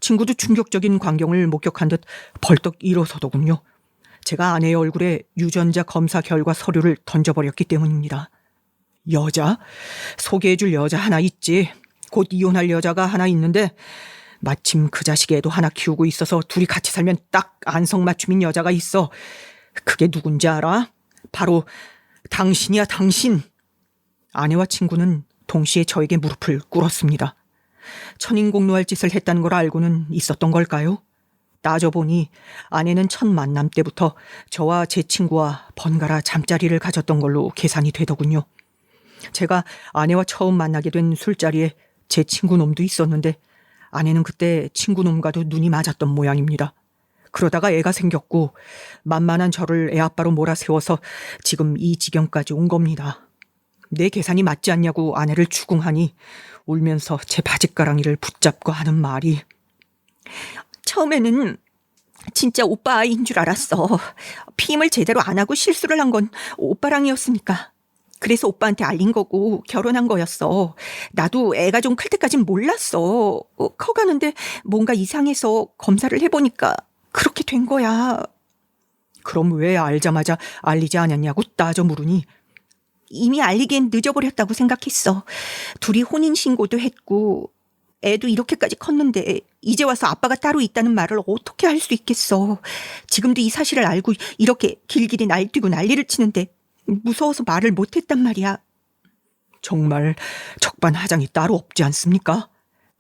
Speaker 1: 친구도 충격적인 광경을 목격한 듯 벌떡 일어서더군요. 제가 아내의 얼굴에 유전자 검사 결과 서류를 던져버렸기 때문입니다. 여자? 소개해줄 여자 하나 있지. 곧 이혼할 여자가 하나 있는데 마침 그 자식 애도 하나 키우고 있어서 둘이 같이 살면 딱 안성맞춤인 여자가 있어. 그게 누군지 알아? 바로 당신이야, 당신. 아내와 친구는 동시에 저에게 무릎을 꿇었습니다. 천인공노할 짓을 했다는 걸 알고는 있었던 걸까요? 따져보니 아내는 첫 만남 때부터 저와 제 친구와 번갈아 잠자리를 가졌던 걸로 계산이 되더군요. 제가 아내와 처음 만나게 된 술자리에 제 친구 놈도 있었는데 아내는 그때 친구 놈과도 눈이 맞았던 모양입니다. 그러다가 애가 생겼고 만만한 저를 애아빠로 몰아세워서 지금 이 지경까지 온 겁니다. 내 계산이 맞지 않냐고 아내를 추궁하니 울면서 제 바짓가랑이를 붙잡고 하는 말이
Speaker 2: 처음에는 진짜 오빠 아이인 줄 알았어. 피임을 제대로 안 하고 실수를 한 건 오빠랑이었으니까. 그래서 오빠한테 알린 거고 결혼한 거였어. 나도 애가 좀 클 때까진 몰랐어. 커가는데 뭔가 이상해서 검사를 해보니까 그렇게 된 거야.
Speaker 1: 그럼 왜 알자마자 알리지 않았냐고 따져 물으니
Speaker 2: 이미 알리기엔 늦어버렸다고 생각했어. 둘이 혼인신고도 했고 애도 이렇게까지 컸는데 이제 와서 아빠가 따로 있다는 말을 어떻게 할 수 있겠어. 지금도 이 사실을 알고 이렇게 길길이 날뛰고 난리를 치는데 무서워서 말을 못했단 말이야.
Speaker 1: 정말 적반하장이 따로 없지 않습니까?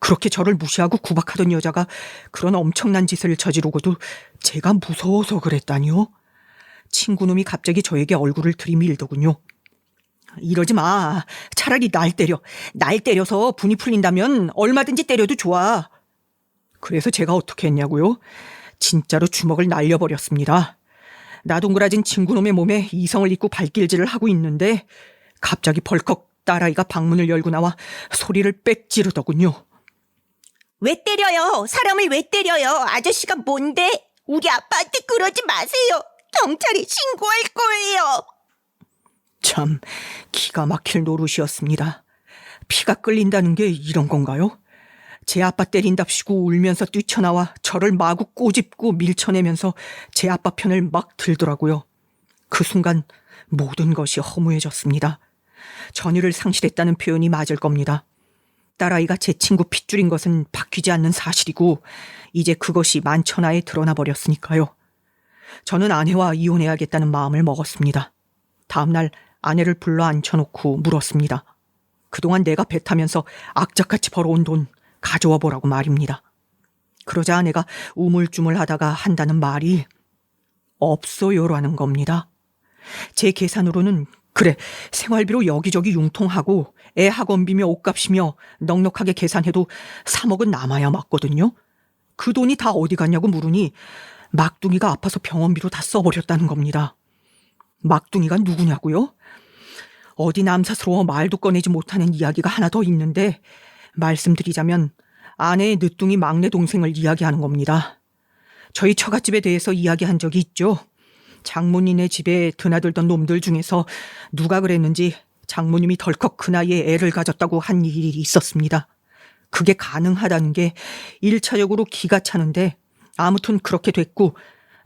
Speaker 1: 그렇게 저를 무시하고 구박하던 여자가 그런 엄청난 짓을 저지르고도 제가 무서워서 그랬다니요? 친구놈이 갑자기 저에게 얼굴을 들이밀더군요. 이러지 마. 차라리 날 때려. 날 때려서 분이 풀린다면 얼마든지 때려도 좋아. 그래서 제가 어떻게 했냐고요? 진짜로 주먹을 날려버렸습니다. 나동그라진 친구놈의 몸에 이성을 입고 발길질을 하고 있는데 갑자기 벌컥 딸아이가 방문을 열고 나와 소리를 빽 지르더군요.
Speaker 2: 왜 때려요? 사람을 왜 때려요? 아저씨가 뭔데? 우리 아빠한테 그러지 마세요. 경찰에 신고할 거예요.
Speaker 1: 참 기가 막힐 노릇이었습니다. 피가 끓는다는 게 이런 건가요? 제 아빠 때린답시고 울면서 뛰쳐나와 저를 마구 꼬집고 밀쳐내면서 제 아빠 편을 막 들더라고요. 그 순간 모든 것이 허무해졌습니다. 전의를 상실했다는 표현이 맞을 겁니다. 딸아이가 제 친구 핏줄인 것은 바뀌지 않는 사실이고 이제 그것이 만천하에 드러나 버렸으니까요. 저는 아내와 이혼해야겠다는 마음을 먹었습니다. 다음날 아내를 불러 앉혀놓고 물었습니다. 그동안 내가 배 타면서 악착같이 벌어온 돈 가져와 보라고 말입니다. 그러자 아내가 우물쭈물하다가 한다는 말이 없어요라는 겁니다. 제 계산으로는 그래 생활비로 여기저기 융통하고 애 학원비며 옷값이며 넉넉하게 계산해도 3억은 남아야 맞거든요. 그 돈이 다 어디 갔냐고 물으니 막둥이가 아파서 병원비로 다 써버렸다는 겁니다. 막둥이가 누구냐고요? 어디 남사스러워 말도 꺼내지 못하는 이야기가 하나 더 있는데 말씀드리자면 아내의 늦둥이 막내 동생을 이야기하는 겁니다. 저희 처갓집에 대해서 이야기한 적이 있죠. 장모님네 집에 드나들던 놈들 중에서 누가 그랬는지 장모님이 덜컥 그 나이에 애를 가졌다고 한 일이 있었습니다. 그게 가능하다는 게 1차적으로 기가 차는데 아무튼 그렇게 됐고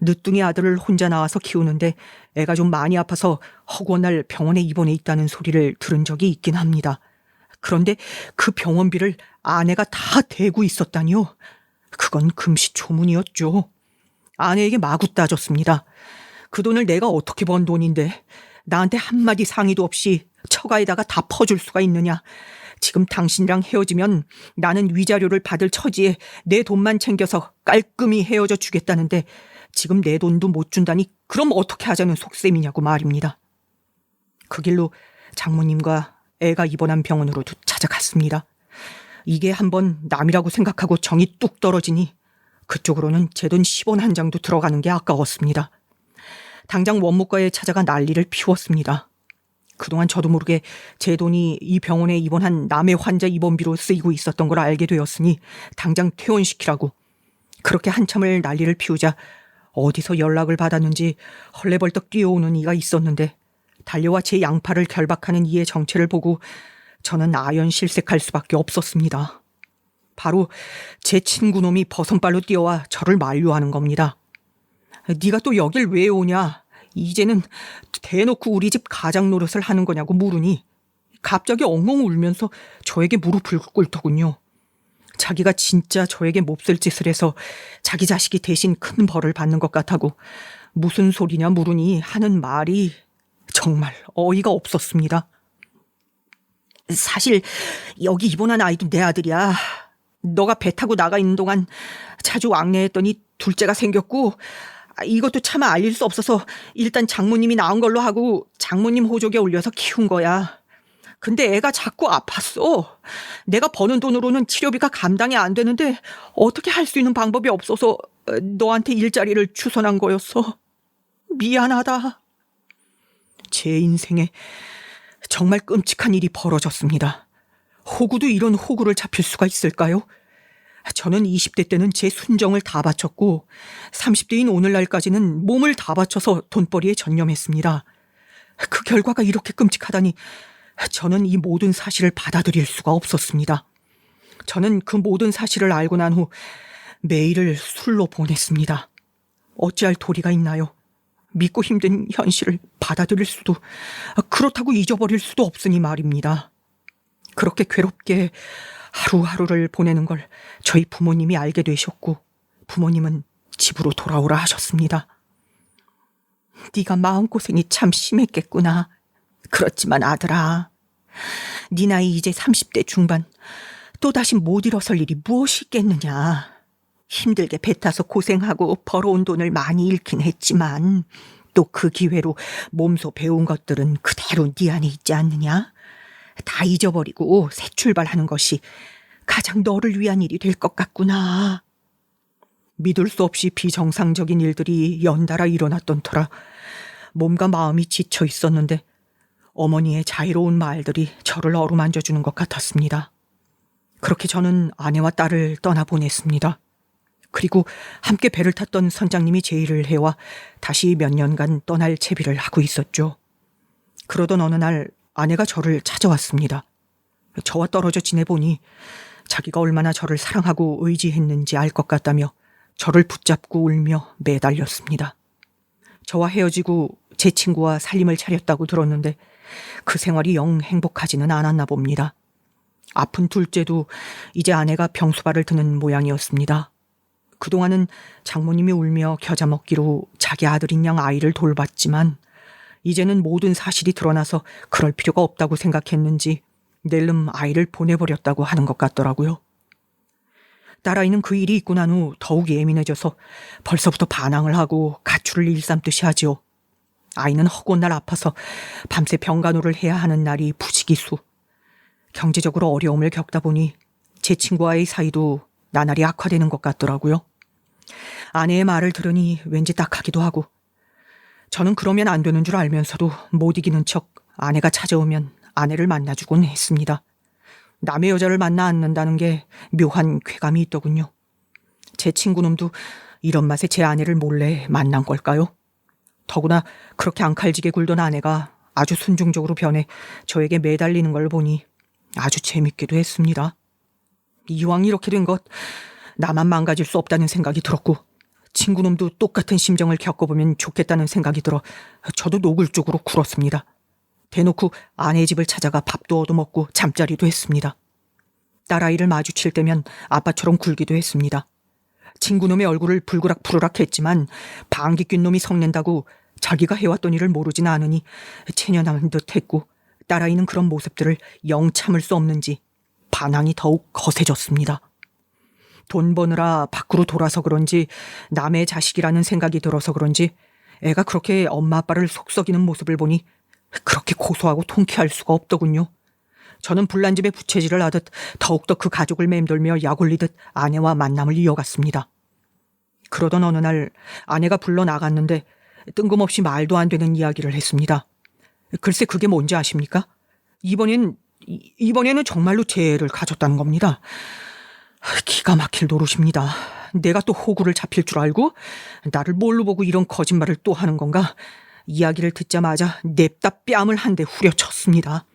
Speaker 1: 늦둥이 아들을 혼자 낳아서 키우는데 애가 좀 많이 아파서 허구한 날 병원에 입원해 있다는 소리를 들은 적이 있긴 합니다. 그런데 그 병원비를 아내가 다 대고 있었다니요. 그건 금시초문이었죠. 아내에게 마구 따졌습니다. 그 돈을 내가 어떻게 번 돈인데 나한테 한마디 상의도 없이 처가에다가 다 퍼줄 수가 있느냐. 지금 당신이랑 헤어지면 나는 위자료를 받을 처지에 내 돈만 챙겨서 깔끔히 헤어져 주겠다는데 지금 내 돈도 못 준다니 그럼 어떻게 하자는 속셈이냐고 말입니다. 그 길로 장모님과 애가 입원한 병원으로도 찾아갔습니다. 이게 한번 남이라고 생각하고 정이 뚝 떨어지니 그쪽으로는 제 돈 10원 한 장도 들어가는 게 아까웠습니다. 당장 원무과에 찾아가 난리를 피웠습니다. 그동안 저도 모르게 제 돈이 이 병원에 입원한 남의 환자 입원비로 쓰이고 있었던 걸 알게 되었으니 당장 퇴원시키라고. 그렇게 한참을 난리를 피우자 어디서 연락을 받았는지 헐레벌떡 뛰어오는 이가 있었는데 달려와 제 양팔을 결박하는 이의 정체를 보고 저는 아연실색할 수밖에 없었습니다. 바로 제 친구놈이 버선발로 뛰어와 저를 만류하는 겁니다. 네가 또 여길 왜 오냐? 이제는 대놓고 우리 집 가장 노릇을 하는 거냐고 물으니 갑자기 엉엉 울면서 저에게 무릎을 꿇더군요. 자기가 진짜 저에게 몹쓸 짓을 해서 자기 자식이 대신 큰 벌을 받는 것 같다고 무슨 소리냐 물으니 하는 말이 정말 어이가 없었습니다. 사실 여기 입원한 아이도 내 아들이야. 너가 배 타고 나가 있는 동안 자주 왕래했더니 둘째가 생겼고 이것도 차마 알릴 수 없어서 일단 장모님이 낳은 걸로 하고 장모님 호족에 올려서 키운 거야. 근데 애가 자꾸 아팠어. 내가 버는 돈으로는 치료비가 감당이 안 되는데 어떻게 할 수 있는 방법이 없어서 너한테 일자리를 추선한 거였어. 미안하다. 제 인생에 정말 끔찍한 일이 벌어졌습니다. 호구도 이런 호구를 잡힐 수가 있을까요? 저는 20대 때는 제 순정을 다 바쳤고 30대인 오늘날까지는 몸을 다 바쳐서 돈벌이에 전념했습니다. 그 결과가 이렇게 끔찍하다니 저는 이 모든 사실을 받아들일 수가 없었습니다. 저는 그 모든 사실을 알고 난 후 매일을 술로 보냈습니다. 어찌할 도리가 있나요? 믿고 힘든 현실을 받아들일 수도 그렇다고 잊어버릴 수도 없으니 말입니다. 그렇게 괴롭게 하루하루를 보내는 걸 저희 부모님이 알게 되셨고 부모님은 집으로 돌아오라 하셨습니다. 네가 마음고생이 참 심했겠구나. 그렇지만 아들아, 네 나이 이제 30대 중반, 또다시 못 일어설 일이 무엇이 있겠느냐. 힘들게 배 타서 고생하고 벌어온 돈을 많이 잃긴 했지만 또 그 기회로 몸소 배운 것들은 그대로 네 안에 있지 않느냐. 다 잊어버리고 새 출발하는 것이 가장 너를 위한 일이 될 것 같구나. 믿을 수 없이 비정상적인 일들이 연달아 일어났던 터라 몸과 마음이 지쳐 있었는데 어머니의 자유로운 말들이 저를 어루만져주는 것 같았습니다. 그렇게 저는 아내와 딸을 떠나보냈습니다. 그리고 함께 배를 탔던 선장님이 제의를 해와 다시 몇 년간 떠날 채비를 하고 있었죠. 그러던 어느 날 아내가 저를 찾아왔습니다. 저와 떨어져 지내보니 자기가 얼마나 저를 사랑하고 의지했는지 알 것 같다며 저를 붙잡고 울며 매달렸습니다. 저와 헤어지고 제 친구와 살림을 차렸다고 들었는데 그 생활이 영 행복하지는 않았나 봅니다. 아픈 둘째도 이제 아내가 병수발을 드는 모양이었습니다. 그동안은 장모님이 울며 겨자 먹기로 자기 아들인 양 아이를 돌봤지만 이제는 모든 사실이 드러나서 그럴 필요가 없다고 생각했는지 낼름 아이를 보내버렸다고 하는 것 같더라고요. 딸아이는 그 일이 있고 난 후 더욱 예민해져서 벌써부터 반항을 하고 가출을 일삼듯이 하지요. 아이는 허구한 날 아파서 밤새 병간호를 해야 하는 날이 부지기수. 경제적으로 어려움을 겪다 보니 제 친구와의 사이도 나날이 악화되는 것 같더라고요. 아내의 말을 들으니 왠지 딱하기도 하고, 저는 그러면 안 되는 줄 알면서도 못 이기는 척 아내가 찾아오면 아내를 만나주곤 했습니다. 남의 여자를 만나 앉는다는 게 묘한 쾌감이 있더군요. 제 친구놈도 이런 맛에 제 아내를 몰래 만난 걸까요? 더구나 그렇게 앙칼지게 굴던 아내가 아주 순종적으로 변해 저에게 매달리는 걸 보니 아주 재밌기도 했습니다. 이왕 이렇게 된 것, 나만 망가질 수 없다는 생각이 들었고, 친구놈도 똑같은 심정을 겪어보면 좋겠다는 생각이 들어 저도 노골적으로 굴었습니다. 대놓고 아내 집을 찾아가 밥도 얻어먹고 잠자리도 했습니다. 딸아이를 마주칠 때면 아빠처럼 굴기도 했습니다. 친구놈의 얼굴을 불그락푸르락 했지만 방귀 뀐 놈이 성낸다고 자기가 해왔던 일을 모르진 않으니 체념한 듯 했고, 딸아이는 그런 모습들을 영 참을 수 없는지 반항이 더욱 거세졌습니다. 돈 버느라 밖으로 돌아서 그런지, 남의 자식이라는 생각이 들어서 그런지 애가 그렇게 엄마 아빠를 속썩이는 모습을 보니 그렇게 고소하고 통쾌할 수가 없더군요. 저는 불난집에 부채질을 하듯 더욱더 그 가족을 맴돌며 약올리듯 아내와 만남을 이어갔습니다. 그러던 어느 날 아내가 불러 나갔는데 뜬금없이 말도 안 되는 이야기를 했습니다. 글쎄 그게 뭔지 아십니까? 이번에는 정말로 제 애를 가졌다는 겁니다. 기가 막힐 노릇입니다. 내가 또 호구를 잡힐 줄 알고 나를 뭘로 보고 이런 거짓말을 또 하는 건가? 이야기를 듣자마자 냅다 뺨을 한 대 후려쳤습니다.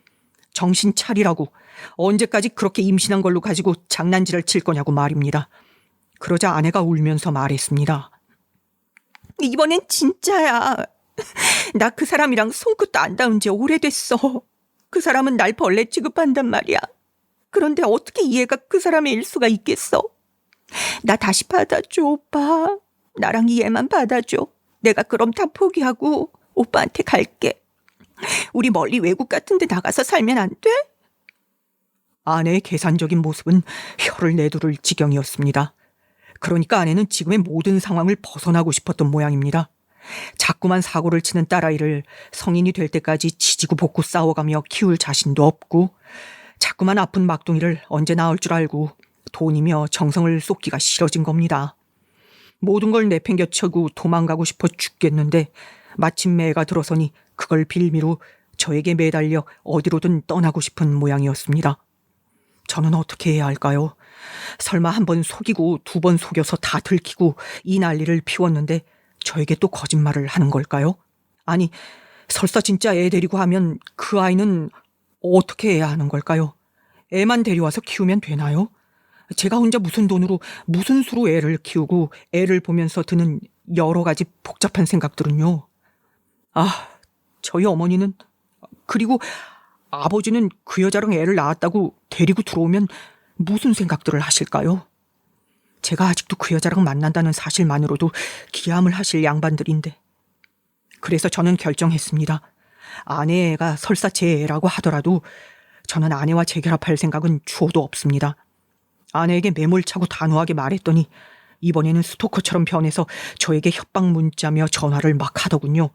Speaker 1: 정신 차리라고. 언제까지 그렇게 임신한 걸로 가지고 장난질을 칠 거냐고 말입니다. 그러자 아내가 울면서 말했습니다. 이번엔 진짜야. 나 그 사람이랑 손끝도 안 닿은 지 오래됐어. 그 사람은 날 벌레 취급한단 말이야. 그런데 어떻게 이 애가 그 사람의 일 수가 있겠어? 나 다시 받아줘, 오빠. 나랑 이 애만 받아줘. 내가 그럼 다 포기하고 오빠한테 갈게. 우리 멀리 외국 같은 데 나가서 살면 안 돼? 아내의 계산적인 모습은 혀를 내두를 지경이었습니다. 그러니까 아내는 지금의 모든 상황을 벗어나고 싶었던 모양입니다. 자꾸만 사고를 치는 딸아이를 성인이 될 때까지 지지고 볶고 싸워가며 키울 자신도 없고, 자꾸만 아픈 막둥이를 언제 나을 줄 알고 돈이며 정성을 쏟기가 싫어진 겁니다. 모든 걸 내팽겨치고 도망가고 싶어 죽겠는데 마침내 애가 들어서니 그걸 빌미로 저에게 매달려 어디로든 떠나고 싶은 모양이었습니다. 저는 어떻게 해야 할까요? 설마 한 번 속이고 두 번 속여서 다 들키고 이 난리를 피웠는데 저에게 또 거짓말을 하는 걸까요? 아니, 설사 진짜 애 데리고 하면 그 아이는 어떻게 해야 하는 걸까요? 애만 데려와서 키우면 되나요? 제가 혼자 무슨 돈으로 무슨 수로 애를 키우고 애를 보면서 드는 여러 가지 복잡한 생각들은요. 저희 어머니는, 그리고 아버지는 그 여자랑 애를 낳았다고 데리고 들어오면 무슨 생각들을 하실까요? 제가 아직도 그 여자랑 만난다는 사실만으로도 기함을 하실 양반들인데. 그래서 저는 결정했습니다. 아내의 애가 설사 제 애라고 하더라도 저는 아내와 재결합할 생각은 추호도 없습니다. 아내에게 매몰차고 단호하게 말했더니 이번에는 스토커처럼 변해서 저에게 협박 문자며 전화를 막 하더군요.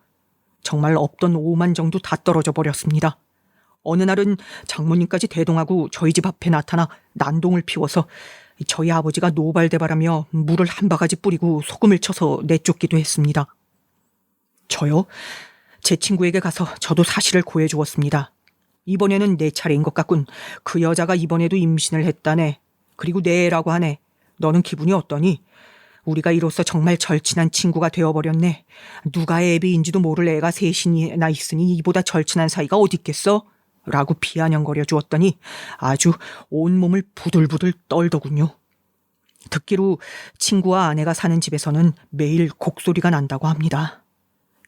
Speaker 1: 정말 없던 오만 정도 다 떨어져 버렸습니다. 어느 날은 장모님까지 대동하고 저희 집 앞에 나타나 난동을 피워서 저희 아버지가 노발대발하며 물을 한 바가지 뿌리고 소금을 쳐서 내쫓기도 했습니다. 저요? 제 친구에게 가서 저도 사실을 고해주었습니다. 이번에는 내 차례인 것 같군. 그 여자가 이번에도 임신을 했다네. 그리고 내 애라고 하네. 너는 기분이 어떠니? 우리가 이로써 정말 절친한 친구가 되어버렸네. 누가 애비인지도 모를 애가 셋이나 있으니 이보다 절친한 사이가 어디 있겠어? 라고 비아냥거려 주었더니 아주 온몸을 부들부들 떨더군요. 듣기로 친구와 아내가 사는 집에서는 매일 곡소리가 난다고 합니다.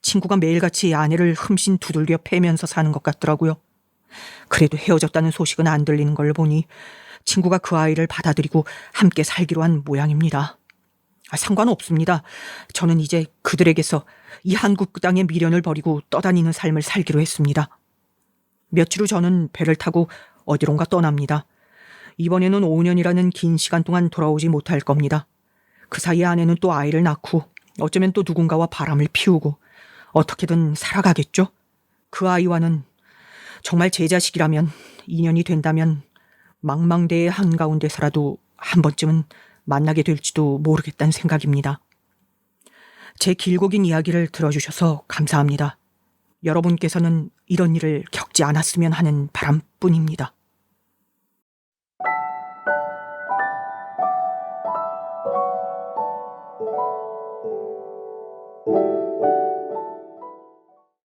Speaker 1: 친구가 매일같이 아내를 흠씬 두들겨 패면서 사는 것 같더라고요. 그래도 헤어졌다는 소식은 안 들리는 걸 보니 친구가 그 아이를 받아들이고 함께 살기로 한 모양입니다. 상관없습니다. 저는 이제 그들에게서 이 한국 땅의 미련을 버리고 떠다니는 삶을 살기로 했습니다. 며칠 후 저는 배를 타고 어디론가 떠납니다. 이번에는 5년이라는 긴 시간 동안 돌아오지 못할 겁니다. 그 사이에 아내는 또 아이를 낳고 어쩌면 또 누군가와 바람을 피우고 어떻게든 살아가겠죠. 그 아이와는 정말 제 자식이라면, 인연이 된다면 망망대해 한가운데서라도 한 번쯤은 만나게 될지도 모르겠다는 생각입니다. 제 길고 긴 이야기를 들어주셔서 감사합니다. 여러분께서는 이런 일을 겪지 않았으면 하는 바람뿐입니다.